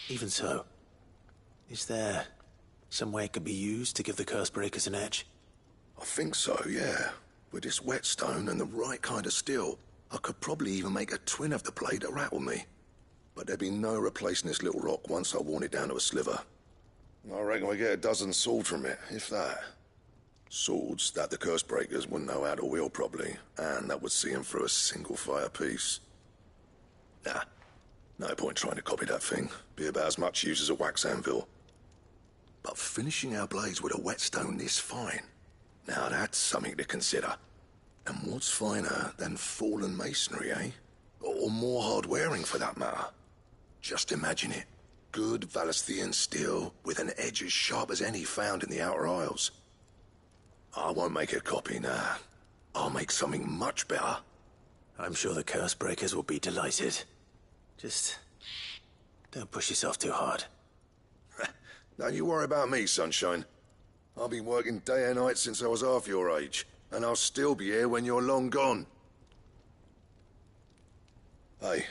Even so, is there some way it could be used to give the Cursebreakers an edge? I think so, yeah. With this whetstone and the right kind of steel, I could probably even make a twin of the blade to rattle me. But there'd be no replacing this little rock once I worn it down to a sliver. I reckon we get a dozen swords from it, if that. Swords that the Cursebreakers wouldn't know how to wield properly, and that would see them through a single fire piece. Nah, no point trying to copy that thing. Be about as much use as a wax anvil. But finishing our blades with a whetstone this fine, now that's something to consider. And what's finer than fallen masonry, eh? Or more hard-wearing, for that matter. Just imagine it. Good Valisthean steel with an edge as sharp as any found in the Outer Isles. I won't make a copy, nah. I'll make something much better. I'm sure the Cursebreakers will be delighted. Just don't push yourself too hard. Don't you worry about me, sunshine. I've been working day and night since I was half your age, and I'll still be here when you're long gone. Hey,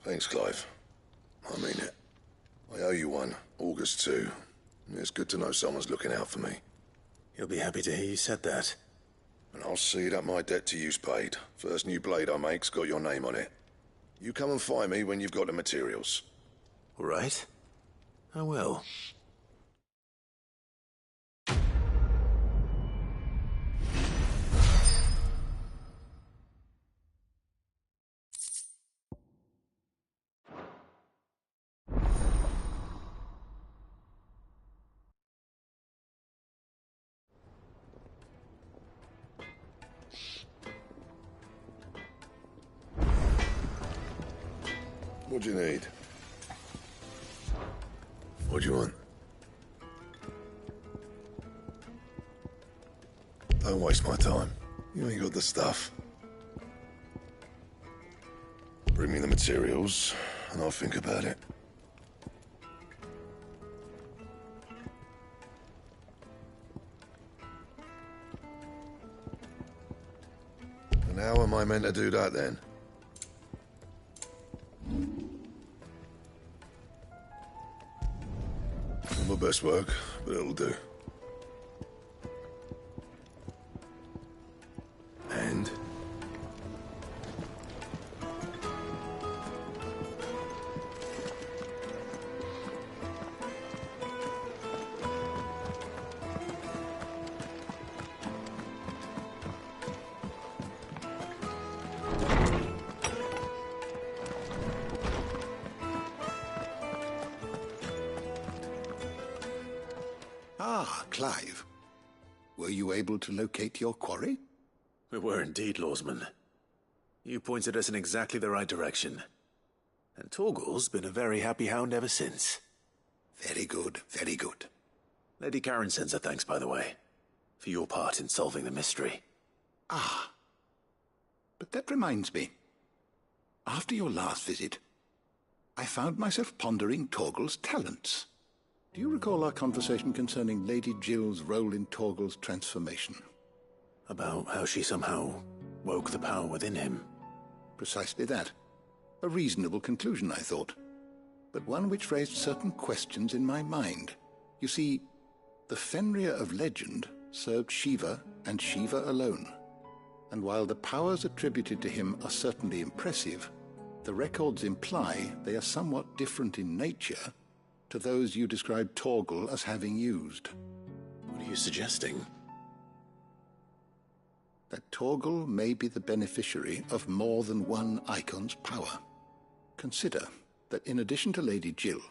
thanks, Clive. I mean it. I owe you one, August too. It's good to know someone's looking out for me. You'll be happy to hear you said that. And I'll see that my debt to you's paid. First new blade I make's got your name on it. You come and find me when you've got the materials. All right. I will. What do you need? What do you want? Don't waste my time. You ain't got the stuff. Bring me the materials, and I'll think about it. And how am I meant to do that, then? Not my best work, but it'll do. And? Ah, Clive. Were you able to locate your quarry? We were indeed, Lawsman. You pointed us in exactly the right direction. And Torgal's been a very happy hound ever since. Very good, very good. Lady Karen sends her thanks, by the way, for your part in solving the mystery. Ah. But that reminds me. After your last visit, I found myself pondering Torgal's talents. Do you recall our conversation concerning Lady Jill's role in Torgal's transformation? About how she somehow woke the power within him. Precisely that. A reasonable conclusion, I thought. But one which raised certain questions in my mind. You see, the Fenrir of legend served Shiva and Shiva alone. And while the powers attributed to him are certainly impressive, the the records imply they are somewhat different in nature to those you described Torgal as having used. What are you suggesting? That Torgal may be the beneficiary of more than one icon's power. Consider that in addition to Lady Jill,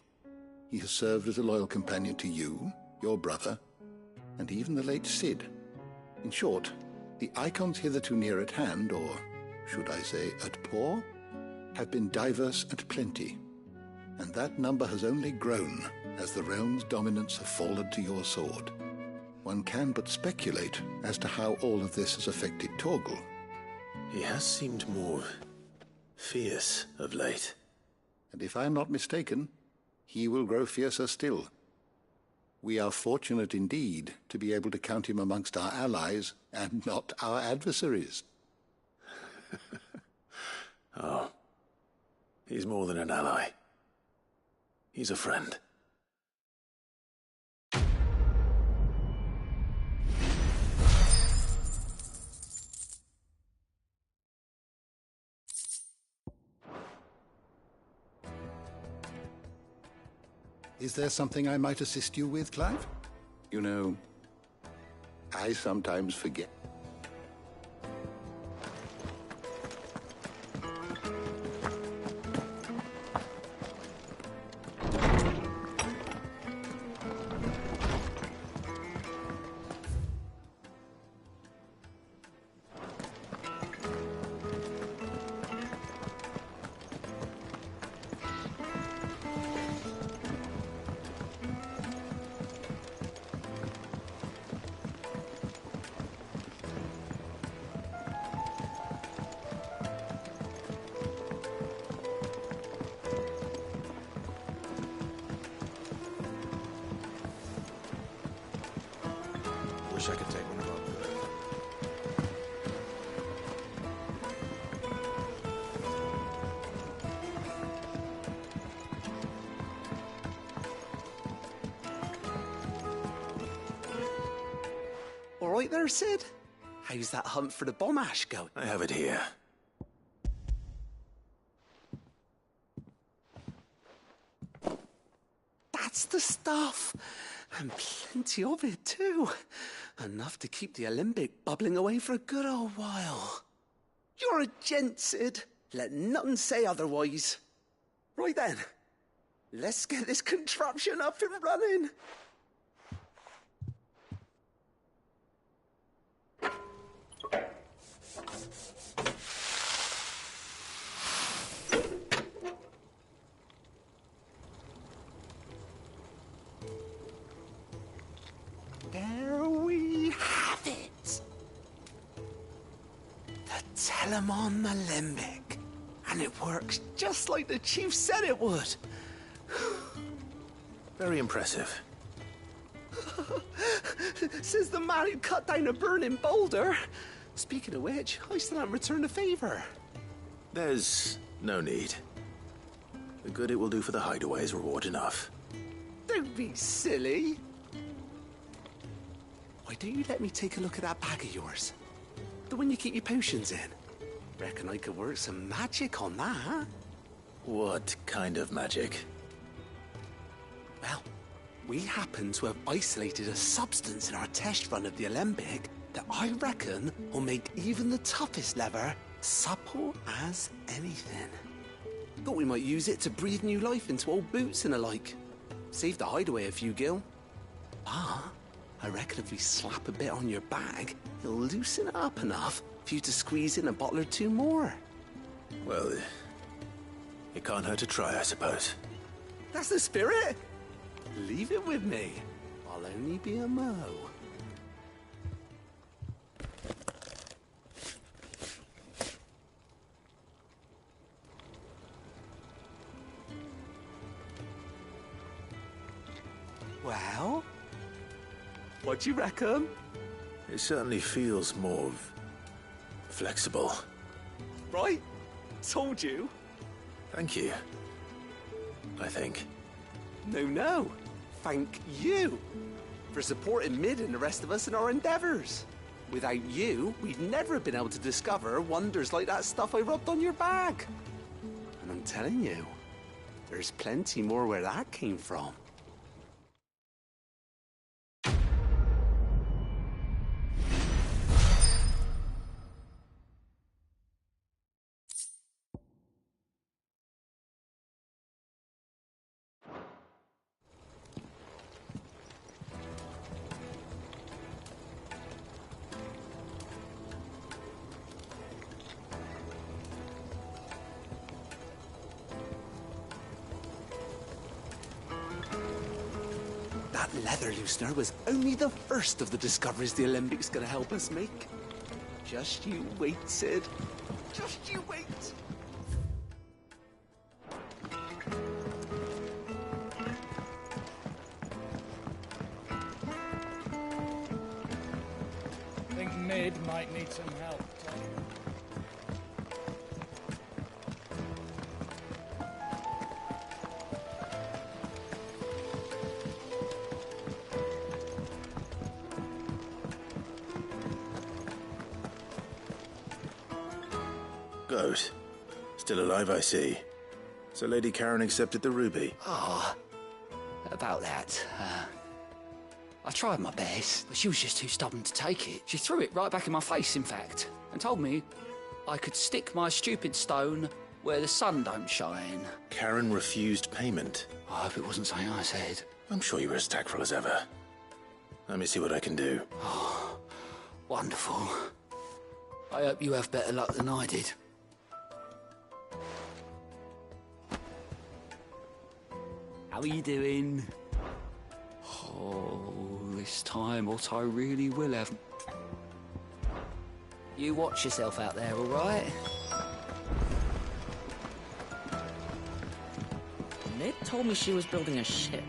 he has served as a loyal companion to you, your brother, and even the late Cid. In short, the icons hitherto near at hand, or should I say at paw, have been diverse and plenty, and that number has only grown as the realm's dominance have fallen to your sword. One can but speculate as to how all of this has affected Torgal. He has seemed more fierce of late. And if I am not mistaken, he will grow fiercer still. We are fortunate indeed to be able to count him amongst our allies and not our adversaries. Oh, he's more than an ally. He's a friend. Is there something I might assist you with, Clive? You know, I sometimes forget. Wish I could take one of our All right there, Cid? How's that hunt for the bomb ash going? I have it here. That's the stuff. And plenty of it, too. Enough to keep the alembic bubbling away for a good old while. You're a gent, Cid. Let nothing say otherwise. Right then, let's get this contraption up and running. There we have it. The Telemon Alembic. And it works just like the chief said it would. Very impressive. Says the man who cut down a burning boulder. Speaking of which, I still haven't returned the favor. There's no need. The good it will do for the hideaway is reward enough. Don't be silly. Why don't you let me take a look at that bag of yours? The one you keep your potions in. Reckon I could work some magic on that. What kind of magic? Well, we happen to have isolated a substance in our test run of the alembic that I reckon will make even the toughest lever supple as anything. Thought we might use it to breathe new life into old boots and the like. Save the hideaway a few gil. But I reckon if we slap a bit on your bag, it'll loosen it up enough for you to squeeze in a bottle or two more. Well, it can't hurt to try, I suppose. That's the spirit. Leave it with me. I'll only be a mo. Well, what do you reckon? It certainly feels more flexible. Right? Told you. Thank you. I think. No. Thank you for supporting Mid and the rest of us in our endeavors. Without you, we'd never have been able to discover wonders like that stuff I rubbed on your bag. And I'm telling you, there's plenty more where that came from. That leather loosener was only the first of the discoveries the Alembic gonna help us make. Just you wait, Sid. Just you wait. I think Mid might need some help, Tony. Goat. Still alive, I see. So Lady Karen accepted the ruby. Ah, about that. I tried my best, but she was just too stubborn to take it. She threw it right back in my face, in fact, and told me I could stick my stupid stone where the sun don't shine. Karen refused payment. I hope it wasn't something I said. I'm sure you were as tactful as ever. Let me see what I can do. Oh, wonderful. I hope you have better luck than I did. How are you doing? Oh, this time Otto really will have... You watch yourself out there, all right? Nib told me she was building a ship.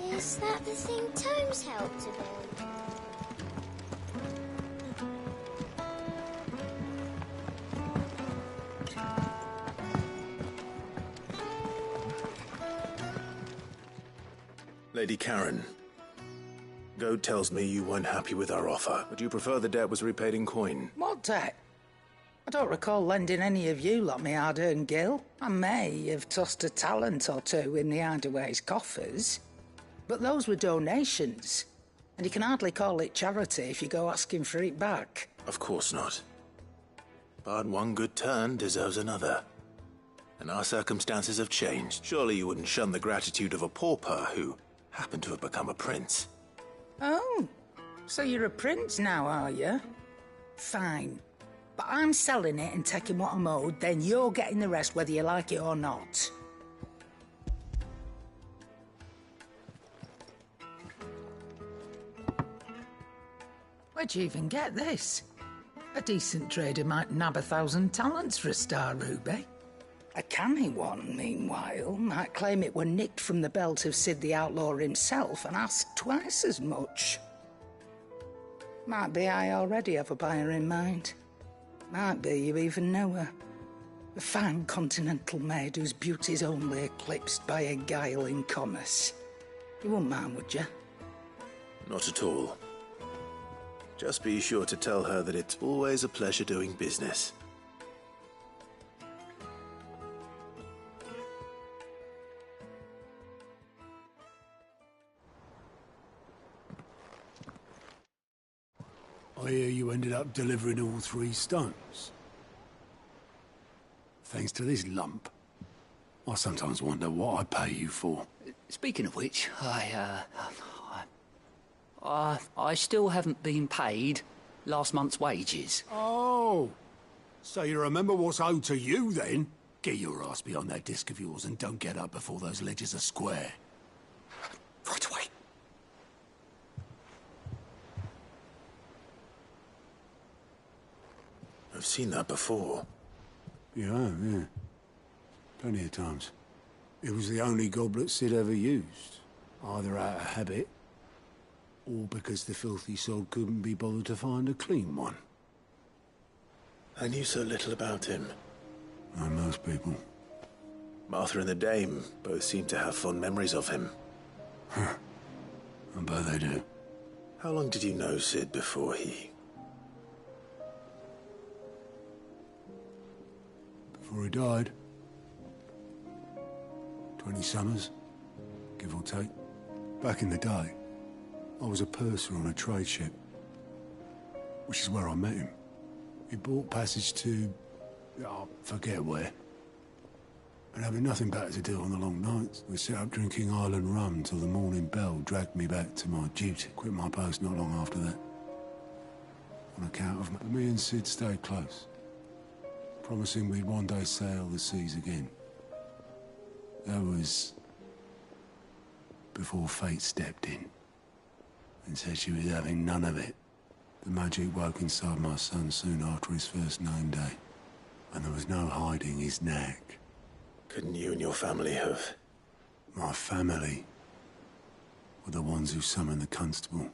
Really? Is that the thing Tomes helped to build? Lady Karen, Goat tells me you weren't happy with our offer. Would you prefer the debt was repaid in coin? What debt? I don't recall lending any of you lot me hard-earned gil. I may have tossed a talent or two in the Hideaway's coffers, but those were donations, and you can hardly call it charity if you go asking for it back. Of course not. But one good turn deserves another. And our circumstances have changed. Surely you wouldn't shun the gratitude of a pauper who happened to have become a prince. Oh, so you're a prince now, are you? Fine. But I'm selling it and taking what I'm owed, then you're getting the rest whether you like it or not. Where'd you even get this? A decent trader might nab 1,000 talents for a star ruby. A canny one, meanwhile, might claim it were nicked from the belt of Sid the Outlaw himself and ask twice as much. Might be I already have a buyer in mind. Might be you even know her. A fine continental maid whose beauty's only eclipsed by a guile in commerce. You wouldn't mind, would you? Not at all. Just be sure to tell her that it's always a pleasure doing business. I hear you ended up delivering all 3 stones. Thanks to this lump. I sometimes wonder what I pay you for. Speaking of which, I still haven't been paid last month's wages. Oh! So you remember what's owed to you, then? Get your ass behind that disc of yours and don't get up before those ledgers are square. Right away. I've seen that before. Yeah. Plenty of times. It was the only goblet Sid ever used. Either out of habit, or because the filthy sod couldn't be bothered to find a clean one. I knew so little about him. Like most people. Martha and the Dame both seem to have fond memories of him. I bet they do. How long did you know Sid before he... Before he died. 20 summers, give or take. Back in the day, I was a purser on a trade ship, which is where I met him. He bought passage to... I forget where. And having nothing better to do on the long nights, we set up drinking island rum till the morning bell dragged me back to my duty. Quit my post not long after that. On account of me and Sid stayed close, promising we'd one day sail the seas again. That was before fate stepped in and said she was having none of it. The magic woke inside my son soon after his first name day, and there was no hiding his knack. Couldn't you and your family have? My family were the ones who summoned the constable,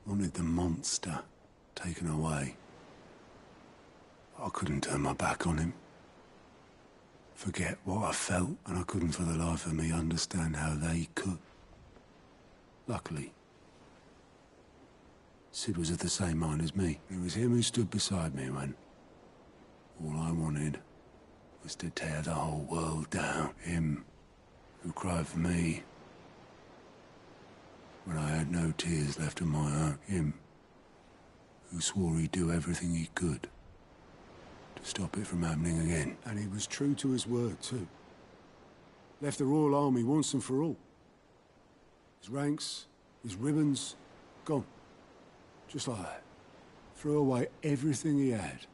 wanted the monster taken away. I couldn't turn my back on him, forget what I felt, and I couldn't for the life of me understand how they could. Luckily, Sid was of the same mind as me. It was him who stood beside me when all I wanted was to tear the whole world down. Him who cried for me when I had no tears left of my own. Him who swore he'd do everything he could to stop it from happening again. And he was true to his word, too. Left the Royal Army once and for all. His ranks, his ribbons, gone. Just like that. Threw away everything he had.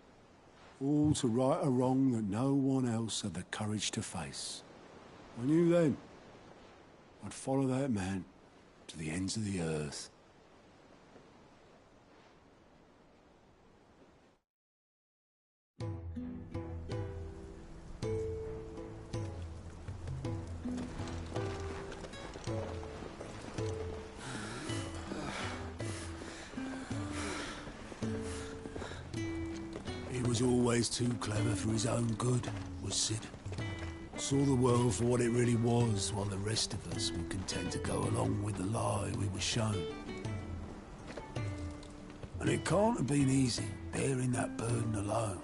All to right a wrong that no one else had the courage to face. I knew then I'd follow that man to the ends of the earth. He was always too clever for his own good, was Sid. Saw the world for what it really was, while the rest of us were content to go along with the lie we were shown. And it can't have been easy, bearing that burden alone.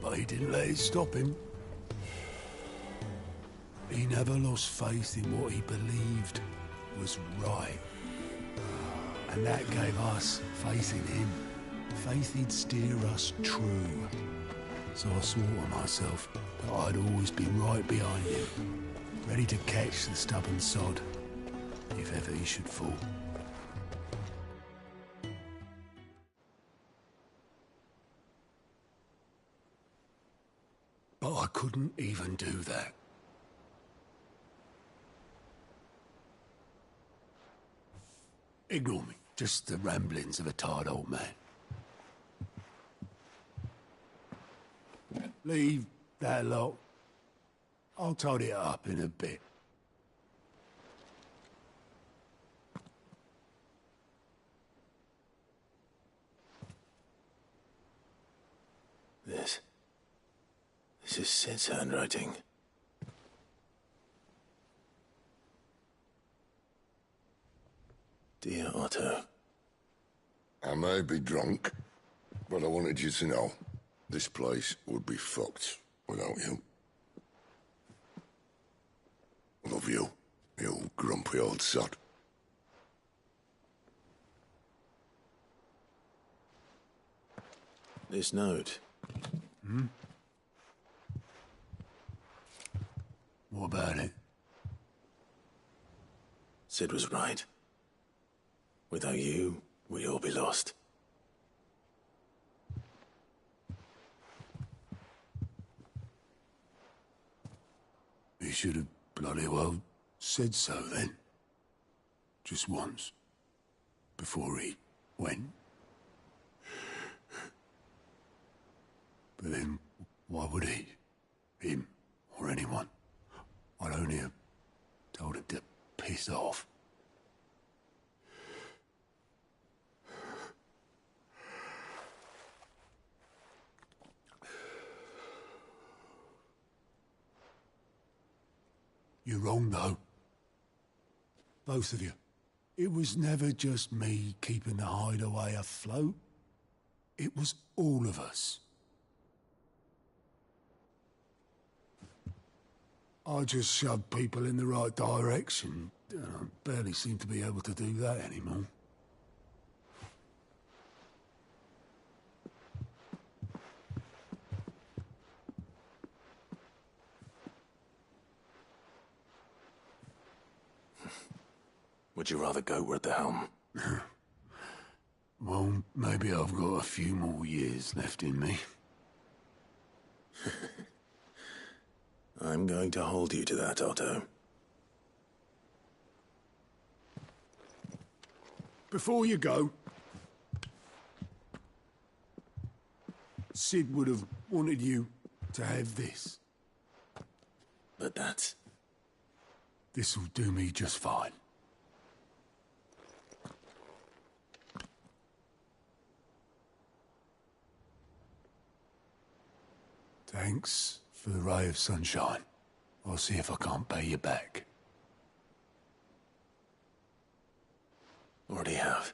But he didn't let it stop him. He never lost faith in what he believed was right. And that gave us faith in him. Faith he'd steer us true. So I swore to myself that I'd always be right behind him, ready to catch the stubborn sod if ever he should fall. But I couldn't even do that. Ignore me. Just the ramblings of a tired old man. Leave that lot. I'll tidy it up in a bit. This is Sid's handwriting. Dear Otto. I may be drunk, but I wanted you to know this place would be fucked without you. Love you, you grumpy old sod. This note. Hmm? What about it? Sid was right. Without you, we'd all be lost. He should have bloody well said so then. Just once. Before he went. But then, why would he? Him, or anyone? I'd only have told him to piss off. You're wrong, though. Both of you. It was never just me keeping the hideaway afloat. It was all of us. I just shoved people in the right direction. I barely seem to be able to do that anymore. Would you rather go at the helm? Well, maybe I've got a few more years left in me. I'm going to hold you to that, Otto. Before you go, Sid would have wanted you to have this. But that's... This'll do me just fine. Thanks for the ray of sunshine. I'll see if I can't pay you back. Already have.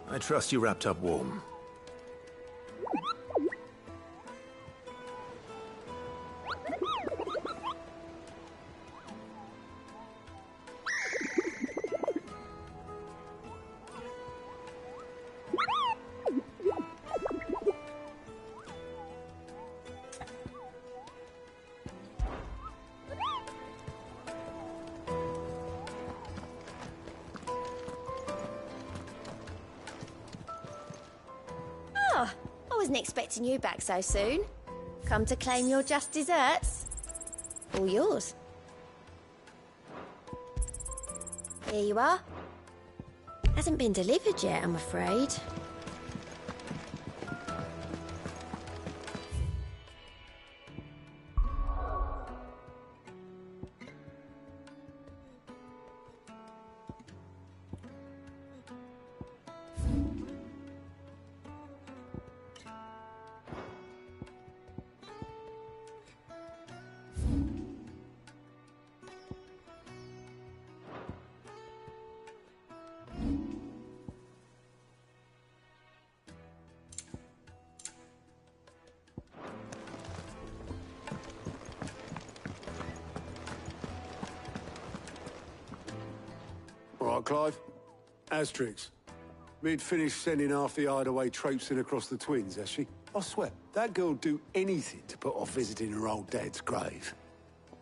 I trust you wrapped up warm. Oh, I wasn't expecting you back so soon. Come to claim your just desserts? All yours. Here you are. Hasn't been delivered yet, I'm afraid. All right, Clive. Asterix. Mid finished sending half the hideaway traipsing across the twins, has she? I swear, that girl'd do anything to put off visiting her old dad's grave.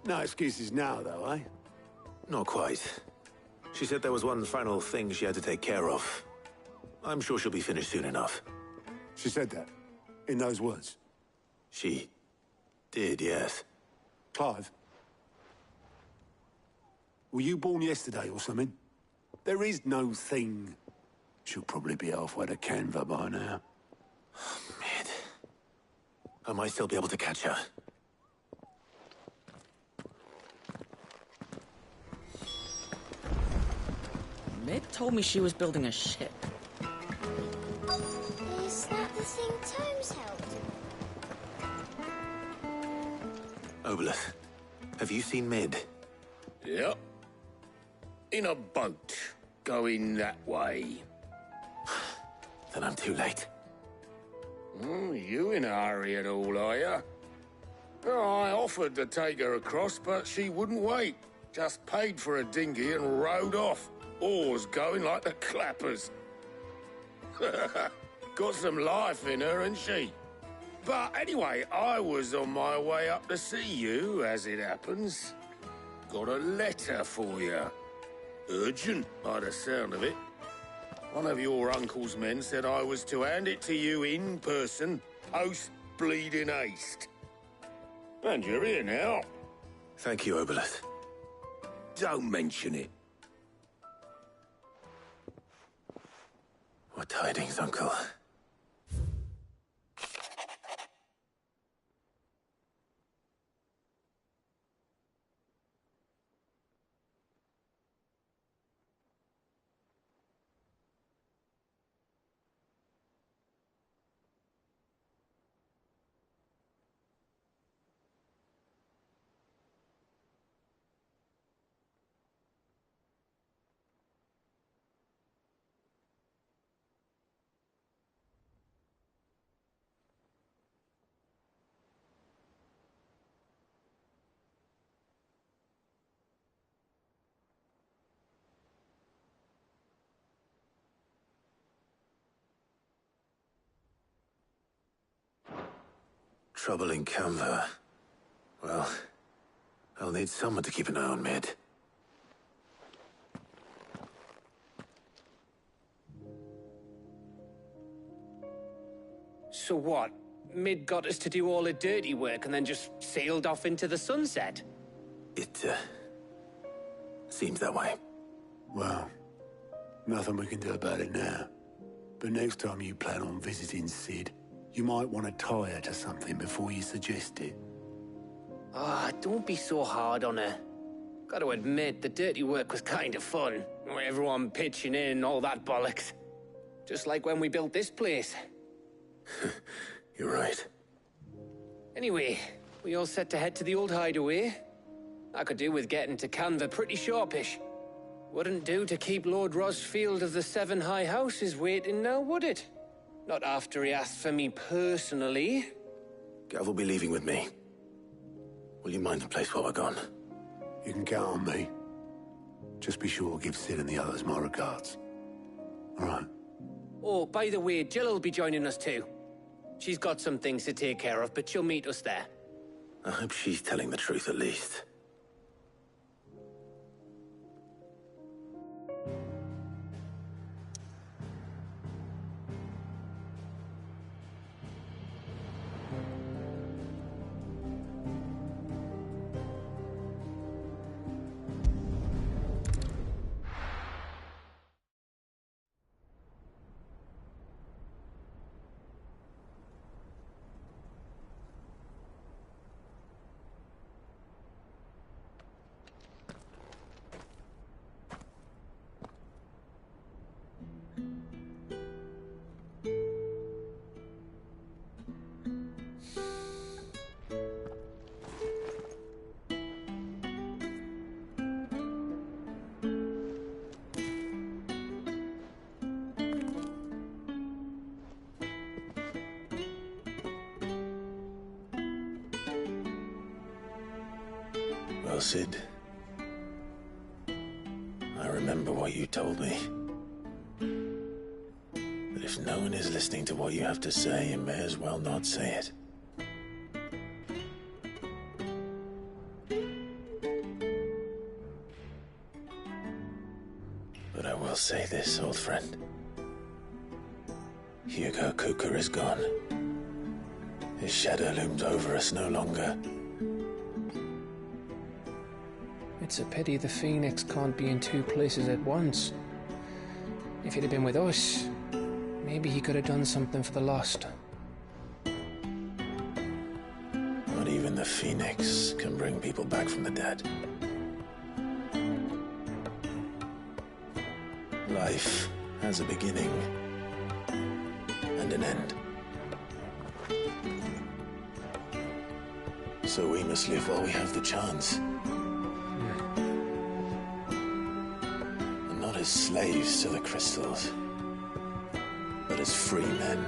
No excuses now, though, eh? Not quite. She said there was one final thing she had to take care of. I'm sure she'll be finished soon enough. She said that? In those words? She did, yes. Clive? Were you born yesterday or something? There is no thing. She'll probably be halfway to Canva by now. Mid. I might still be able to catch her. Mid told me she was building a ship. Is that the thing Tomes helped? Obolus, have you seen Mid? Yep. In a boat, going that way. Then I'm too late. You in a hurry at all, are you? I offered to take her across, but she wouldn't wait. Just paid for a dinghy and rowed off. Oars going like the clappers. Got some life in her, ain't she? But anyway, I was on my way up to see you, as it happens. Got a letter for you. Urgent, by the sound of it. One of your uncle's men said I was to hand it to you in person, post-bleeding haste. And you're here now. Thank you, Obeleth. Don't mention it. What tidings, Uncle? Trouble in Canva. Well, I'll need someone to keep an eye on Mid. So what? Mid got us to do all the dirty work and then just sailed off into the sunset? It, seems that way. Well, nothing we can do about it now. But next time you plan on visiting Sid, you might want to tie her to something before you suggest it. Ah, don't be so hard on her. Gotta admit, the dirty work was kind of fun. Everyone pitching in, all that bollocks. Just like when we built this place. You're right. Anyway, we all set to head to the old hideaway. I could do with getting to Canva pretty sharpish. Wouldn't do to keep Lord Rosfield of the Seven High Houses waiting now, would it? Not after he asked for me personally. Gav will be leaving with me. Will you mind the place while we're gone? You can count on me. Just be sure to give Sid and the others my regards. All right. Oh, by the way, Jill will be joining us too. She's got some things to take care of, but she'll meet us there. I hope she's telling the truth at least. Well, Sid, I remember what you told me. That if no one is listening to what you have to say, you may as well not say it. But I will say this, old friend. Hugo Cooker is gone. His shadow looms over us no longer. It's a pity the Phoenix can't be in two places at once. If he'd have been with us, maybe he could have done something for the lost. Not even the Phoenix can bring people back from the dead. Life has a beginning and an end. So we must live while we have the chance. And not as slaves to the crystals, but as free men.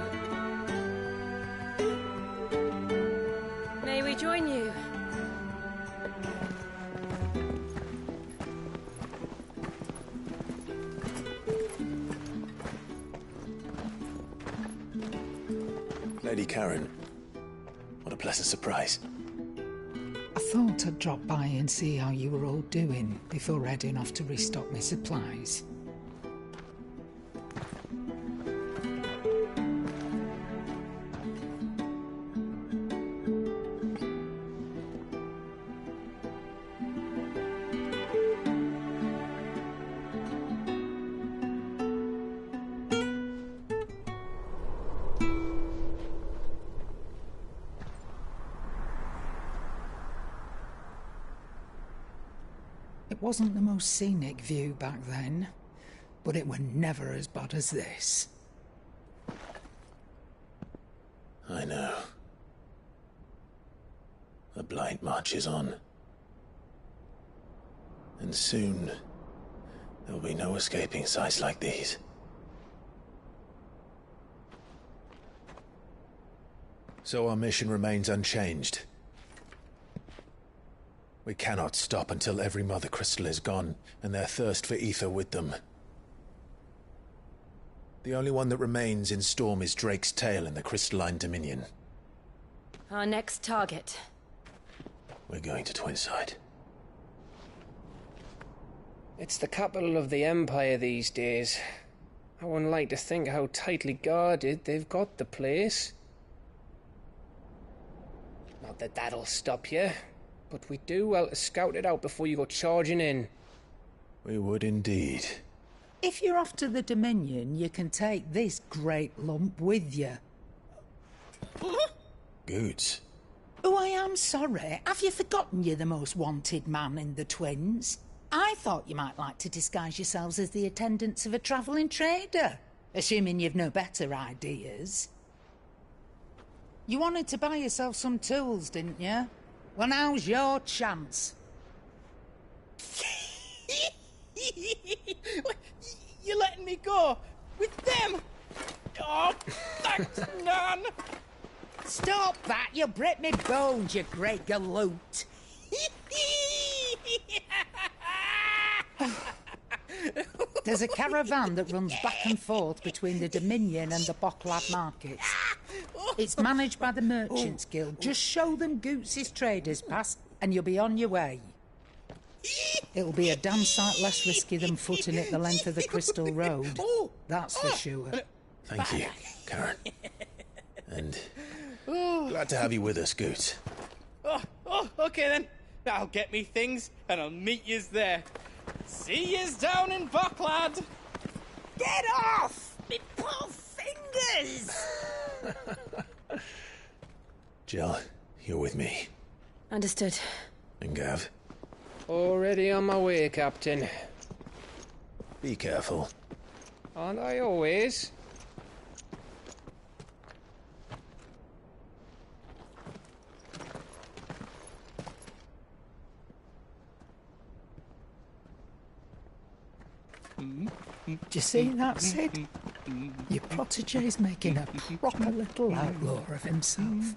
May we join you? Lady Karen, what a pleasant surprise. I thought I'd drop by and see how you were all doing before heading off to restock my supplies. It wasn't the most scenic view back then, but it were never as bad as this. I know. The Blight marches on. And soon, there'll be no escaping sights like these. So our mission remains unchanged. We cannot stop until every Mother Crystal is gone, and their thirst for ether with them. The only one that remains in Storm is Drake's Tail in the Crystalline Dominion. Our next target. We're going to Twinside. It's the capital of the Empire these days. I wouldn't like to think how tightly guarded they've got the place. Not that that'll stop you, but we do well to scout it out before you go charging in. We would indeed. If you're off to the Dominion, you can take this great lump with you. Goods. Oh, I am sorry. Have you forgotten you're the most wanted man in the Twins? I thought you might like to disguise yourselves as the attendants of a travelling trader, assuming you've no better ideas. You wanted to buy yourself some tools, didn't you? Well, now's your chance. You're letting me go? With them? Oh, thanks, Nan! Stop that! You'll break me bones, you great galoot! There's a caravan that runs back and forth between the Dominion and the Bocklad markets. It's managed by the Merchants Guild. Just show them Goots' traders pass and you'll be on your way. It'll be a damn sight less risky than footing it the length of the Crystal Road. That's for sure. Thank you, Karen. And glad to have you with us, Goots. Okay then. I'll get me things and I'll meet yous there. See yous down in Bocklad. Get off! Me poor fingers! Jill, you're with me. Understood. And Gav? Already on my way, Captain. Be careful. Aren't I always? Do you see that, Sid? Your protege's making a proper little outlaw of himself.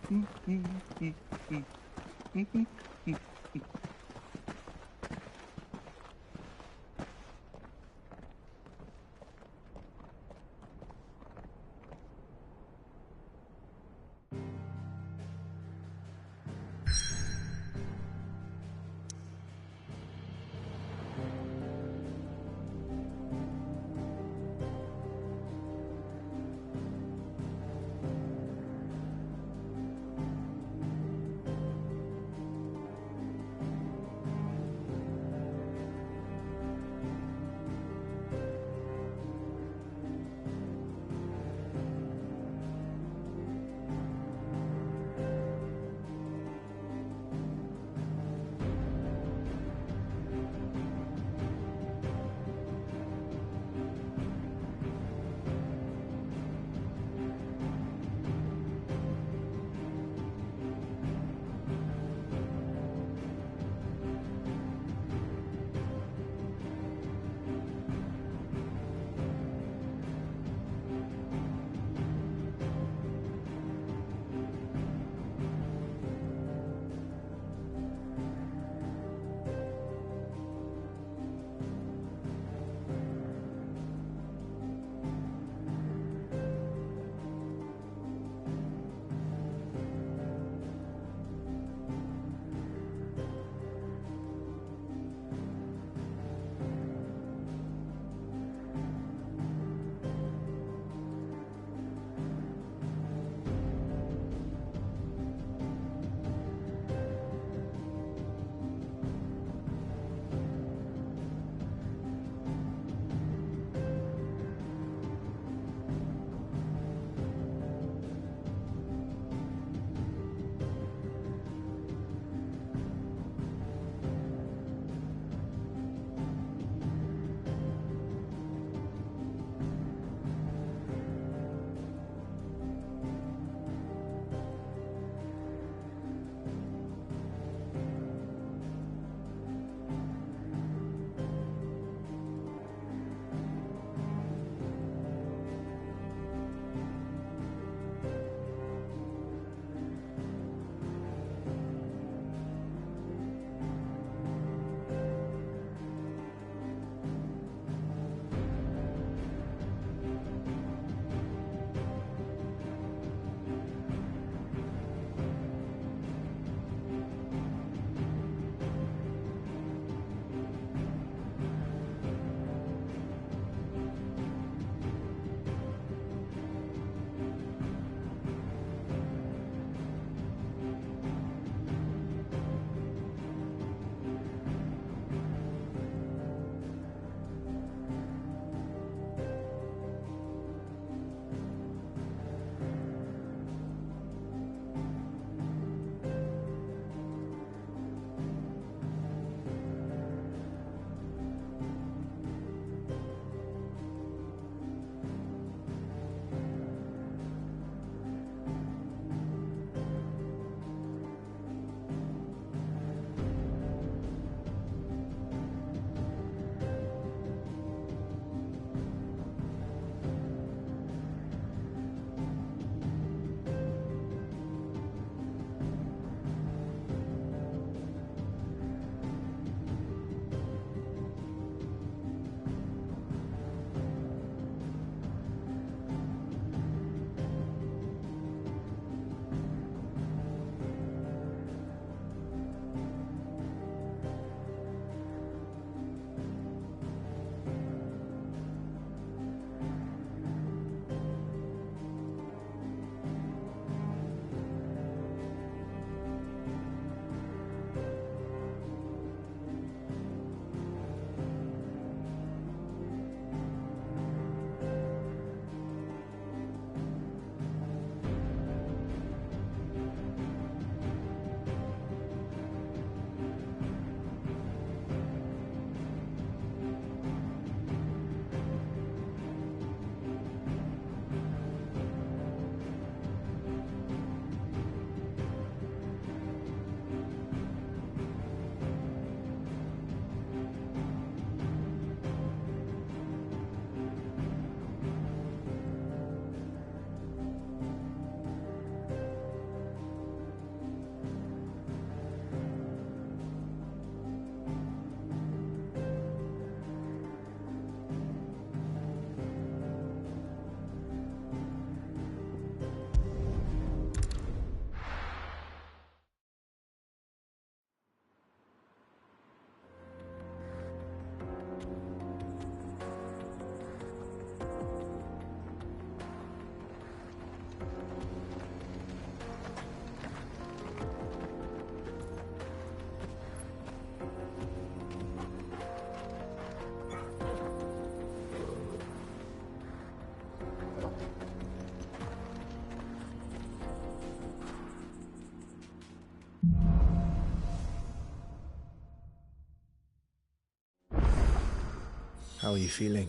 How are you feeling?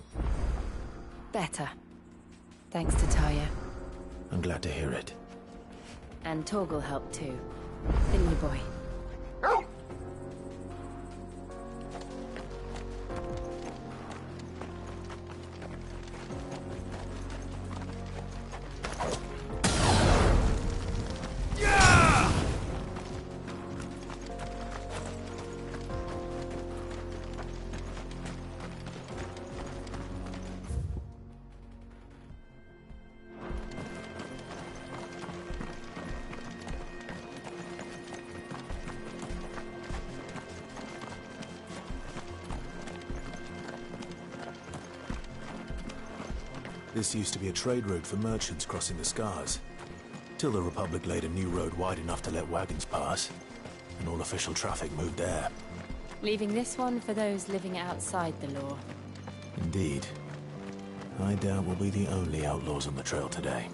Better. Thanks to Taya. I'm glad to hear it. And Torgal helped too. Didn't you, boy? This used to be a trade route for merchants crossing the Scars, till the Republic laid a new road wide enough to let wagons pass, and all official traffic moved there. Leaving this one for those living outside the law. Indeed. I doubt we'll be the only outlaws on the trail today.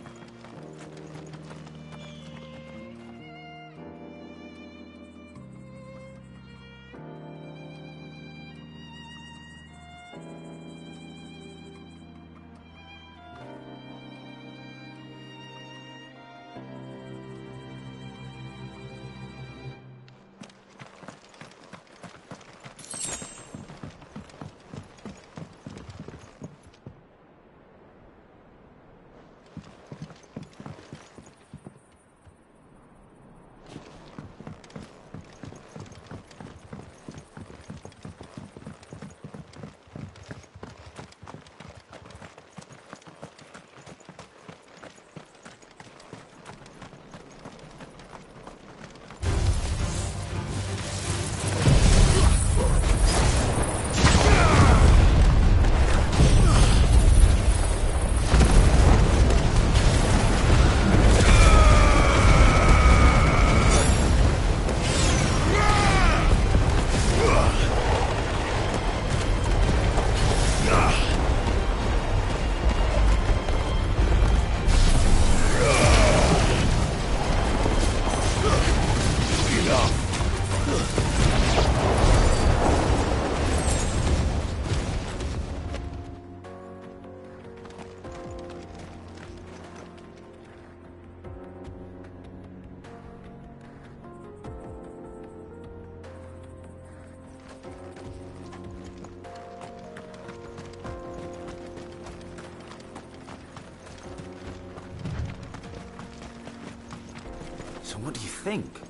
So what do you think?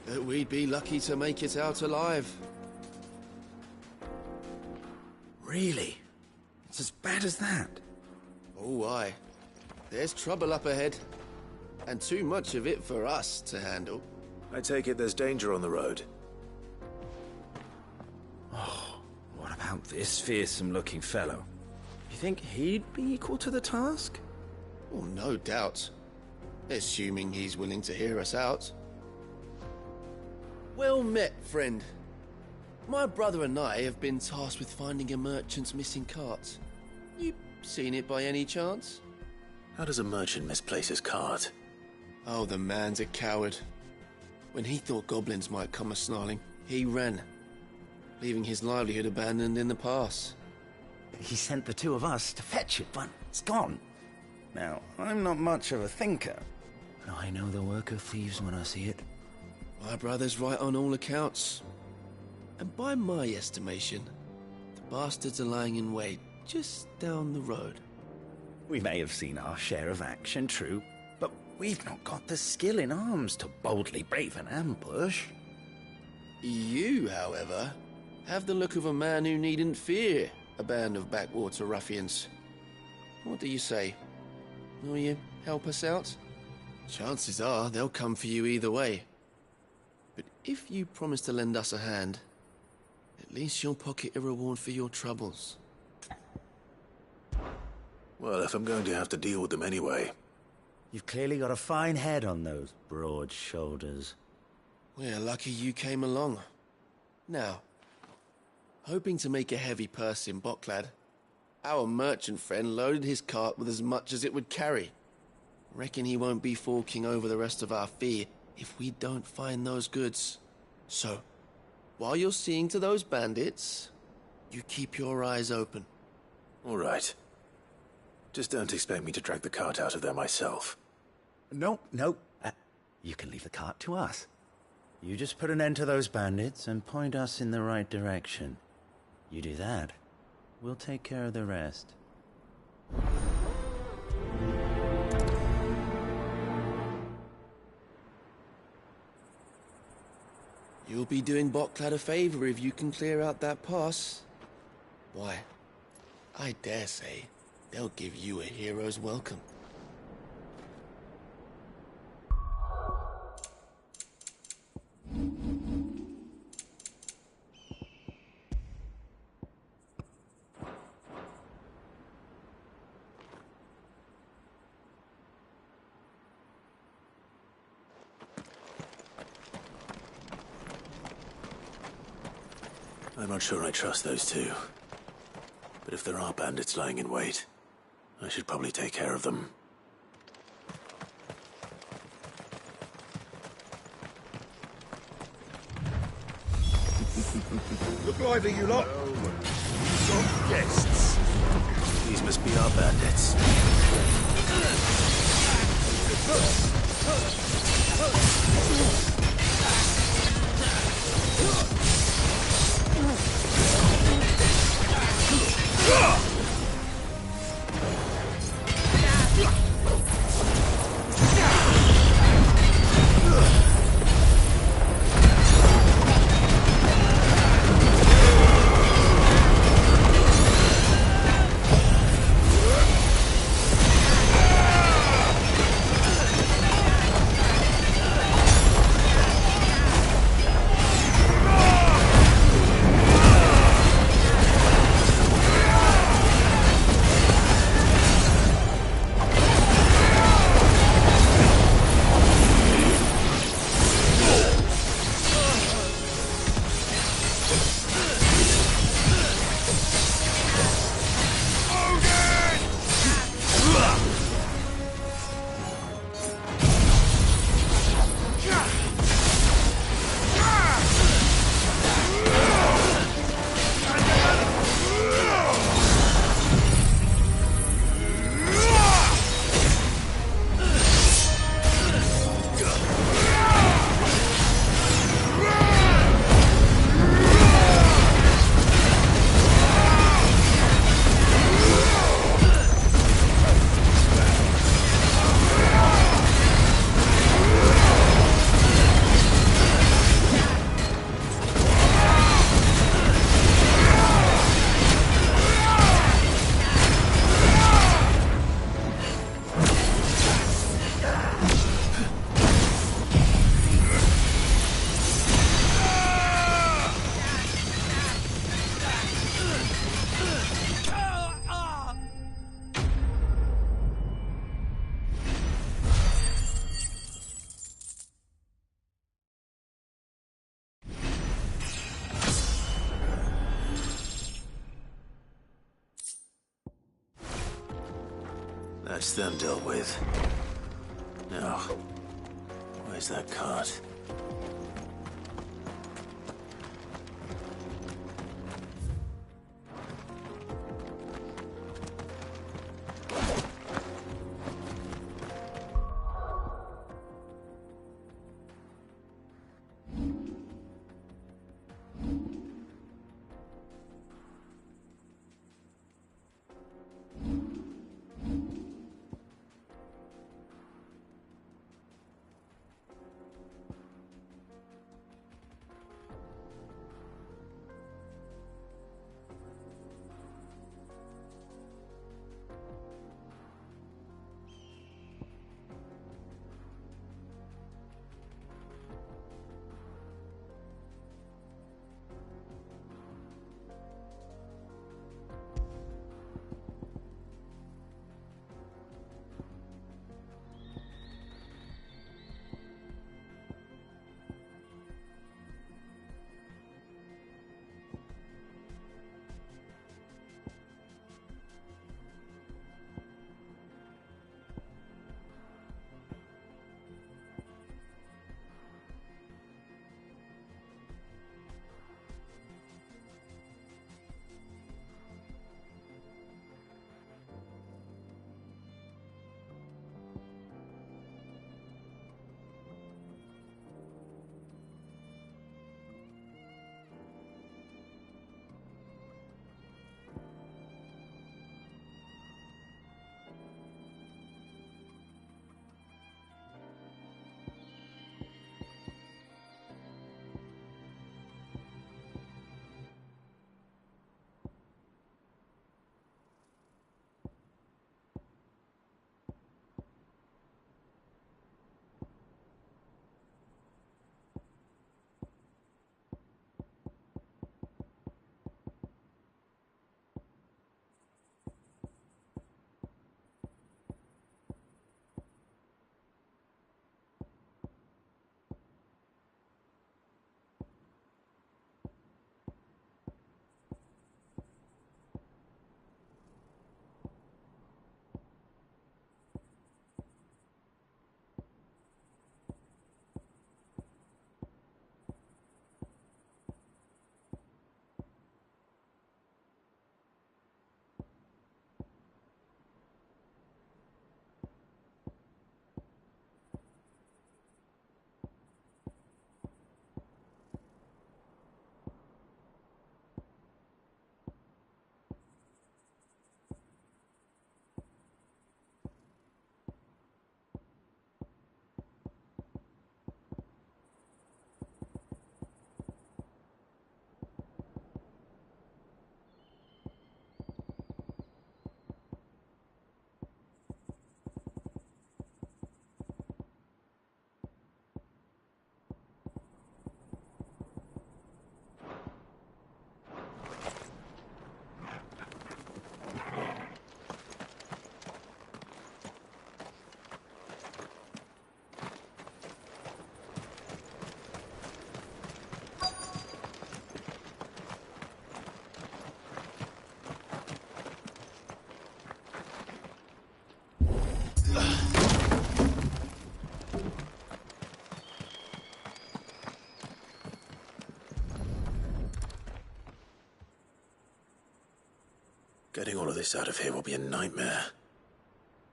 That we'd be lucky to make it out alive. Really? It's as bad as that? Oh, aye. There's trouble up ahead. And too much of it for us to handle. I take it there's danger on the road. Oh, what about this fearsome-looking fellow? You think he'd be equal to the task? Oh, no doubt. Assuming he's willing to hear us out. Well met, friend. My brother and I have been tasked with finding a merchant's missing cart. You seen it by any chance? How does a merchant misplace his cart? Oh, the man's a coward. When he thought goblins might come a-snarling, he ran, leaving his livelihood abandoned in the pass. He sent the two of us to fetch it, but it's gone. Now, I'm not much of a thinker, but I know the work of thieves when I see it. My brother's right on all accounts. And by my estimation, the bastards are lying in wait just down the road. We may have seen our share of action, true, but we've not got the skill in arms to boldly brave an ambush. You, however, have the look of a man who needn't fear a band of backwater ruffians. What do you say? Will you help us out? Chances are they'll come for you either way. But if you promise to lend us a hand, at least you'll pocket a reward for your troubles. Well, if I'm going to have to deal with them anyway. You've clearly got a fine head on those broad shoulders. We're lucky you came along. Now, hoping to make a heavy purse in Bocklad, our merchant friend loaded his cart with as much as it would carry. Reckon he won't be forking over the rest of our fee if we don't find those goods. So, while you're seeing to those bandits, you keep your eyes open. All right. Just don't expect me to drag the cart out of there myself. No. You can leave the cart to us. You just put an end to those bandits and point us in the right direction. You do that, we'll take care of the rest. You'll be doing Botclad a favor if you can clear out that pass. Why, I dare say they'll give you a hero's welcome. I'm not sure I trust those two. But if there are bandits lying in wait, I should probably take care of them. Look lively, you lot. Got guests. These must be our bandits. That's them dealt with. Now, where's that cart? Getting all of this out of here will be a nightmare.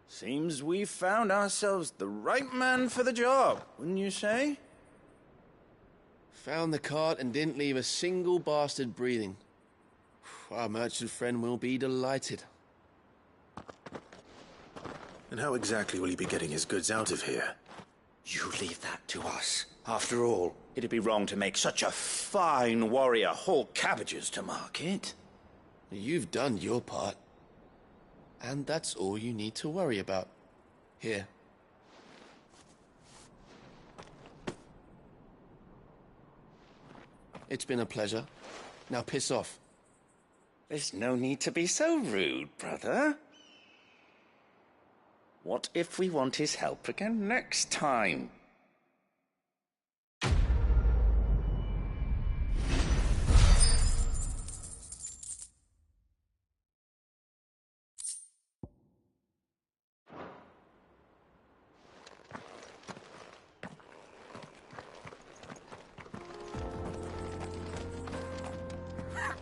Seems we've found ourselves the right man for the job, wouldn't you say? Found the cart and didn't leave a single bastard breathing. Our merchant friend will be delighted. And how exactly will he be getting his goods out of here? You leave that to us. After all, it'd be wrong to make such a fine warrior haul cabbages to market. You've done your part. And that's all you need to worry about. Here. It's been a pleasure. Now piss off. There's no need to be so rude, brother. What if we want his help again next time?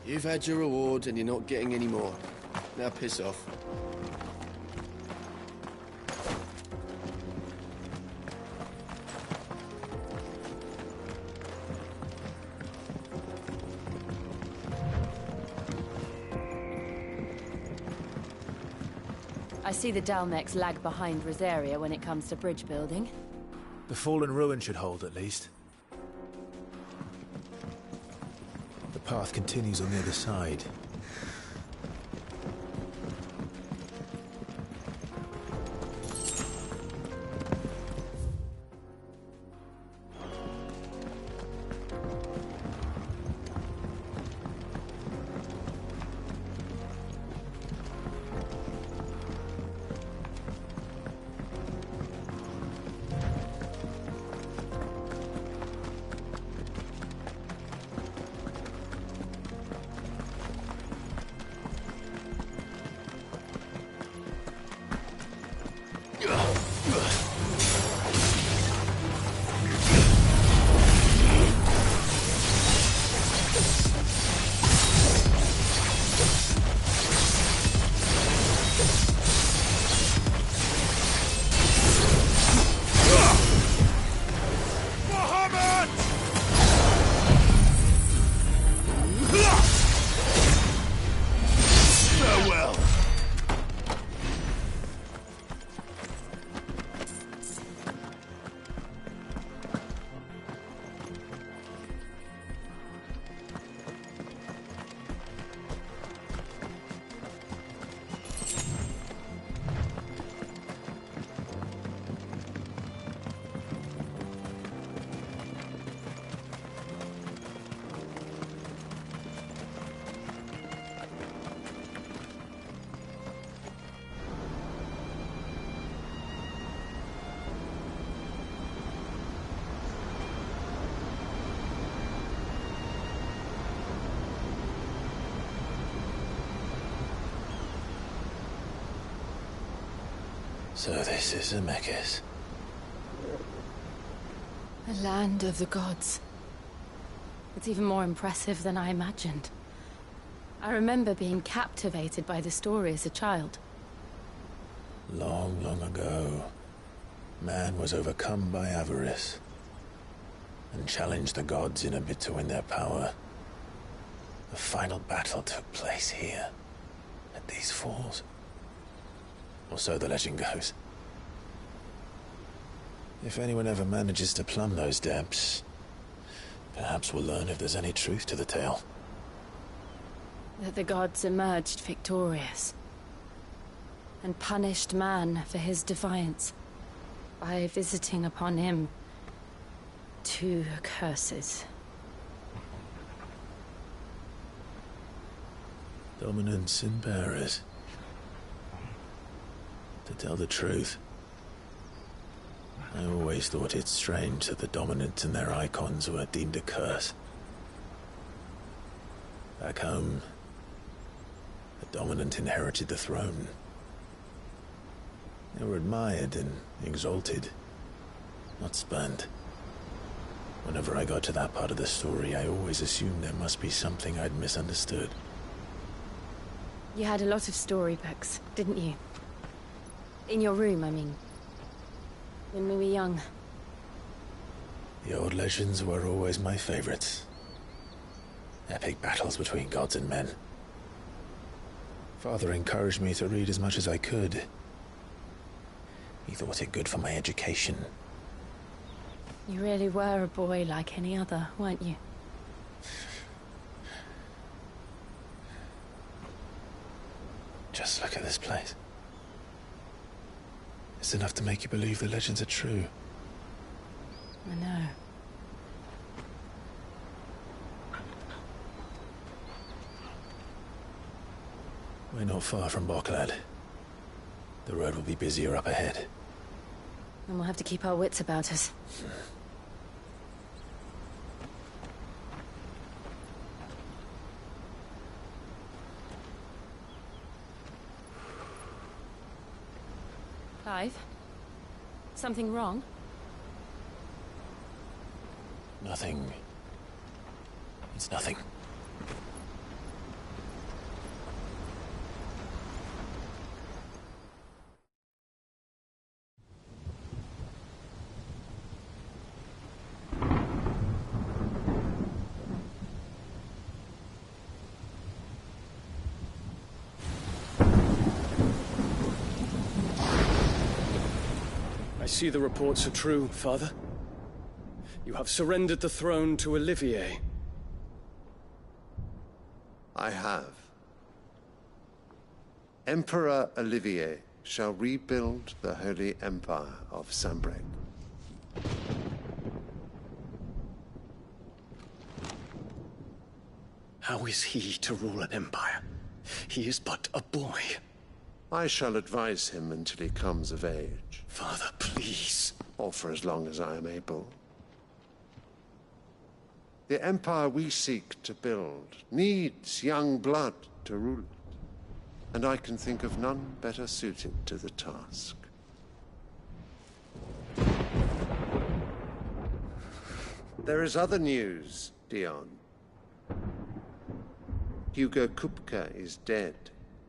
You've had your reward and you're not getting any more. Now piss off. I see the Dalmecs lag behind Rosaria when it comes to bridge building. The fallen ruin should hold, at least. The path continues on the other side. So this is Zemeckis. The land of the gods. It's even more impressive than I imagined. I remember being captivated by the story as a child. Long, long ago, man was overcome by avarice and challenged the gods in a bid to win their power. The final battle took place here, at these falls. Or so the legend goes. If anyone ever manages to plumb those depths, perhaps we'll learn if there's any truth to the tale. That the gods emerged victorious and punished man for his defiance by visiting upon him 2 curses. Dominance and bearers. To tell the truth, I always thought it strange that the dominant and their icons were deemed a curse. Back home, the dominant inherited the throne. They were admired and exalted, not spurned. Whenever I got to that part of the story, I always assumed there must be something I'd misunderstood. You had a lot of storybooks, didn't you? In your room, I mean. When we were young. The old legends were always my favorites. Epic battles between gods and men. Father encouraged me to read as much as I could. He thought it good for my education. You really were a boy like any other, weren't you? Just look at this place. It's enough to make you believe the legends are true. I know. We're not far from Boklad. The road will be busier up ahead. And we'll have to keep our wits about us. Clive? Something wrong? Nothing. It's nothing. I see the reports are true, Father. You have surrendered the throne to Olivier. I have. Emperor Olivier shall rebuild the Holy Empire of Sanbreque. How is he to rule an empire? He is but a boy. I shall advise him until he comes of age. Father, please. Or for as long as I am able. The empire we seek to build needs young blood to rule it, and I can think of none better suited to the task. There is other news, Dion. Hugo Kupka is dead,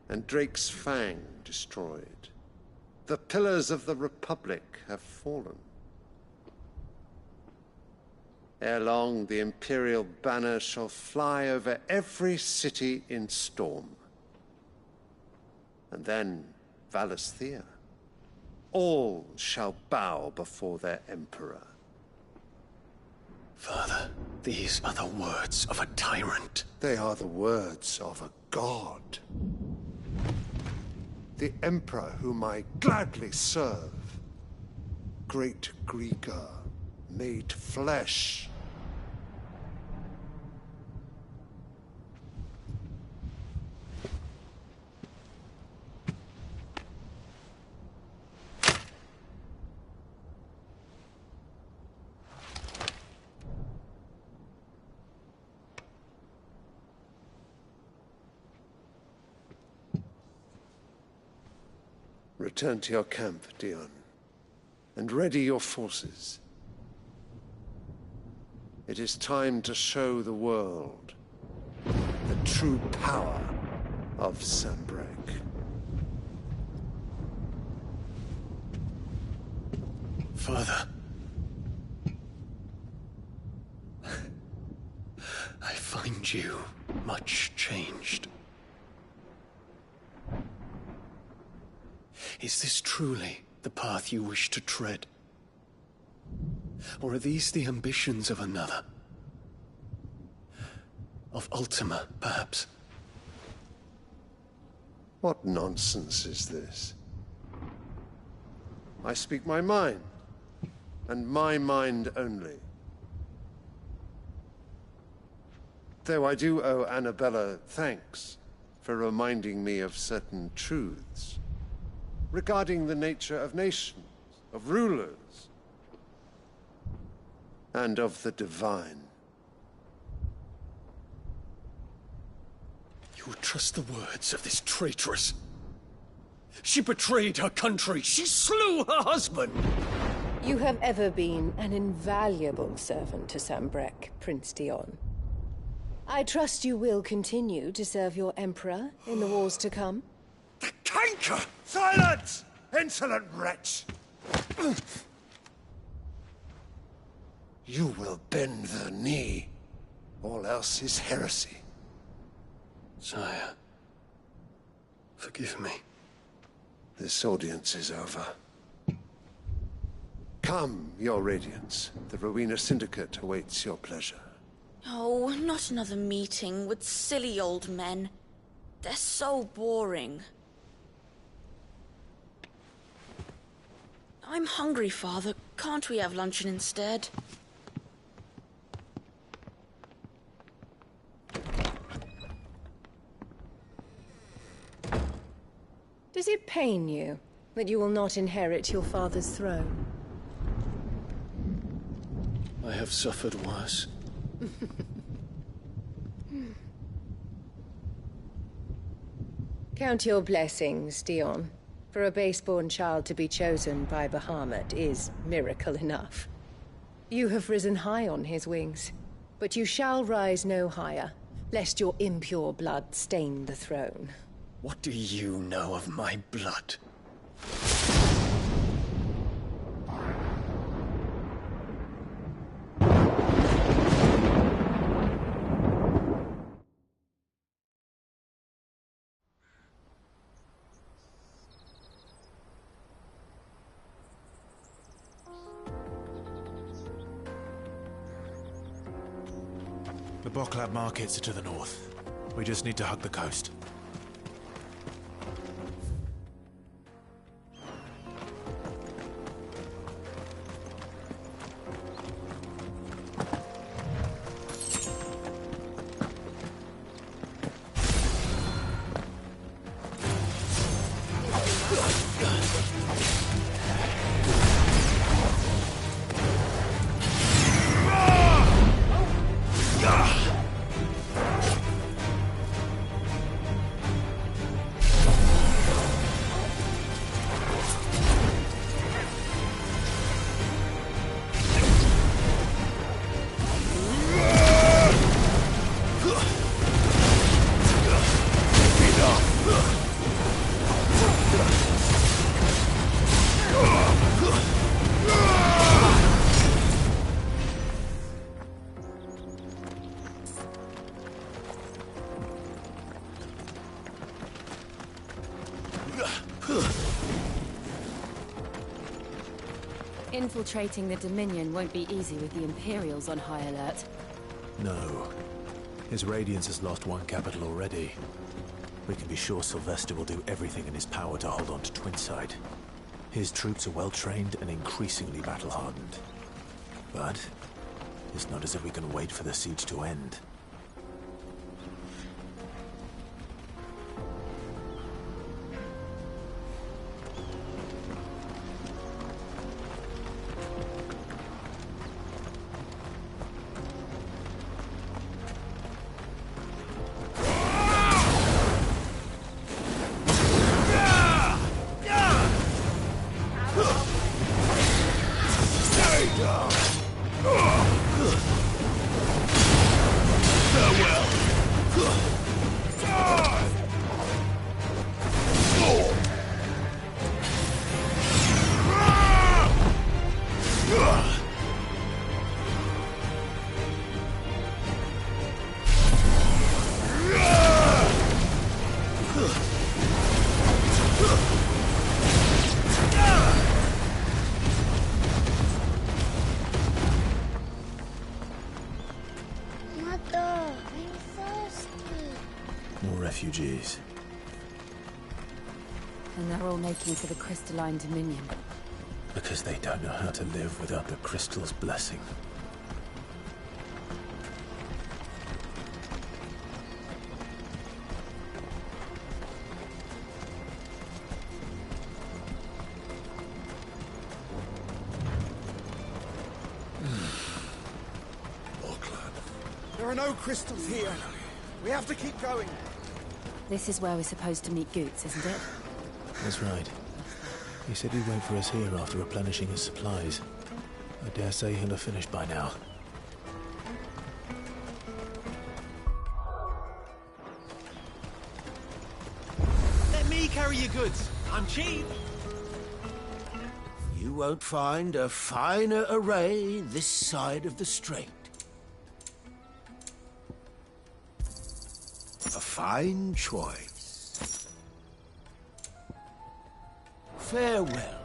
and Drake's Fang destroyed. The pillars of the Republic have fallen. Ere long, the Imperial banner shall fly over every city in Storm. And then Valisthea. All shall bow before their Emperor. Father, these are the words of a tyrant. They are the words of a god. The Emperor whom I gladly serve. Great Grieger, made flesh. Return to your camp, Dion, and ready your forces. It is time to show the world the true power of Sanbreque. Father. I find you much changed. Is this truly the path you wish to tread? Or are these the ambitions of another? Of Ultima, perhaps? What nonsense is this? I speak my mind, and my mind only. Though I do owe Annabella thanks for reminding me of certain truths regarding the nature of nations, of rulers, and of the divine. You would trust the words of this traitress? She betrayed her country. She slew her husband. You have ever been an invaluable servant to Sanbreque, Prince Dion. I trust you will continue to serve your Emperor in the wars to come. Canker! Silence! Insolent wretch! You will bend the knee. All else is heresy. Sire, forgive me. This audience is over. Come, your Radiance. The Rowena Syndicate awaits your pleasure. Oh, not another meeting with silly old men. They're so boring. I'm hungry, Father. Can't we have luncheon instead? Does it pain you that you will not inherit your father's throne? I have suffered worse. Count your blessings, Dion. For a base-born child to be chosen by Bahamut is miracle enough. You have risen high on his wings, but you shall rise no higher, lest your impure blood stain the throne. What do you know of my blood? The Boklab markets are to the north. We just need to hug the coast. Infiltrating the Dominion won't be easy with the Imperials on high alert. No. His Radiance has lost one capital already. We can be sure Sylvester will do everything in his power to hold on to Twinside. His troops are well-trained and increasingly battle-hardened. But it's not as if we can wait for the siege to end. Refugees. And they're all making for the Crystalline Dominion. Because they don't know how to live without the Crystal's blessing. There are no crystals here. We have to keep going. This is where we're supposed to meet Goots, isn't it? That's right. He said he'd wait for us here after replenishing his supplies. I dare say he'll have finished by now. carry your goods. I'm cheap. You won't find a finer array this side of the strait. A fine choice. Farewell.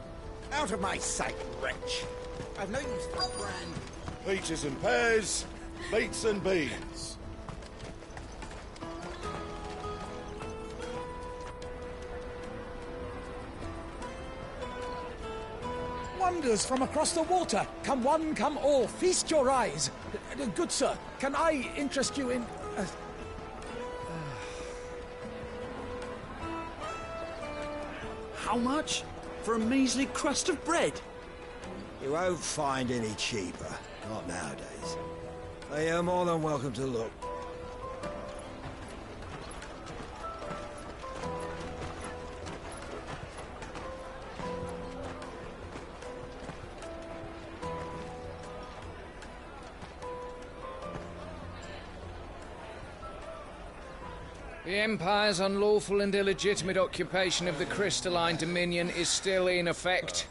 Out of my sight, wretch. I've no use for a brand. Peaches and pears, beets and beans. Wonders from across the water. Come one, come all. Feast your eyes. Good sir, can I interest you in... How much? For a measly crust of bread? You won't find any cheaper. Not nowadays. But you're more than welcome to look. The Empire's unlawful and illegitimate occupation of the crystalline dominion is still in effect.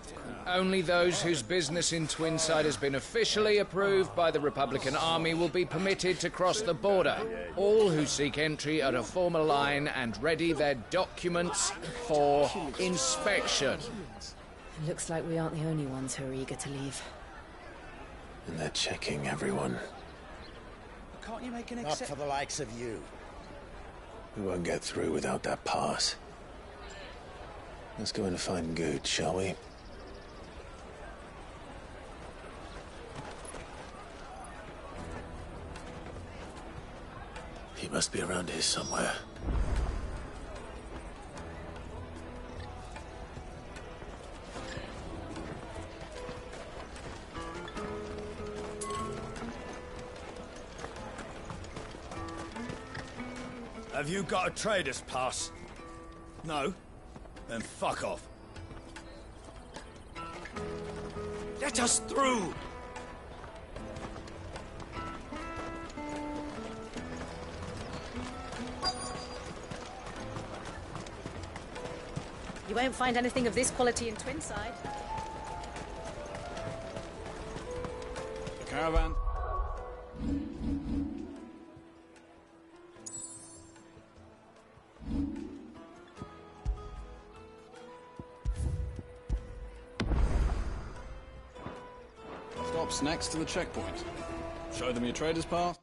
Only those whose business in Twinside has been officially approved by the Republican Army will be permitted to cross the border. All who seek entry are to form a line and ready their documents for inspection. Looks like we aren't the only ones who are eager to leave. And they're checking everyone. Can't you make an Not for the likes of you. We won't get through without that pass. Let's go in and find Good, shall we? He must be around here somewhere. Have you got a trader's pass? No? Then fuck off. Let us through! You won't find anything of this quality in Twinside. The caravan. Stops next to the checkpoint. Show them your trader's pass.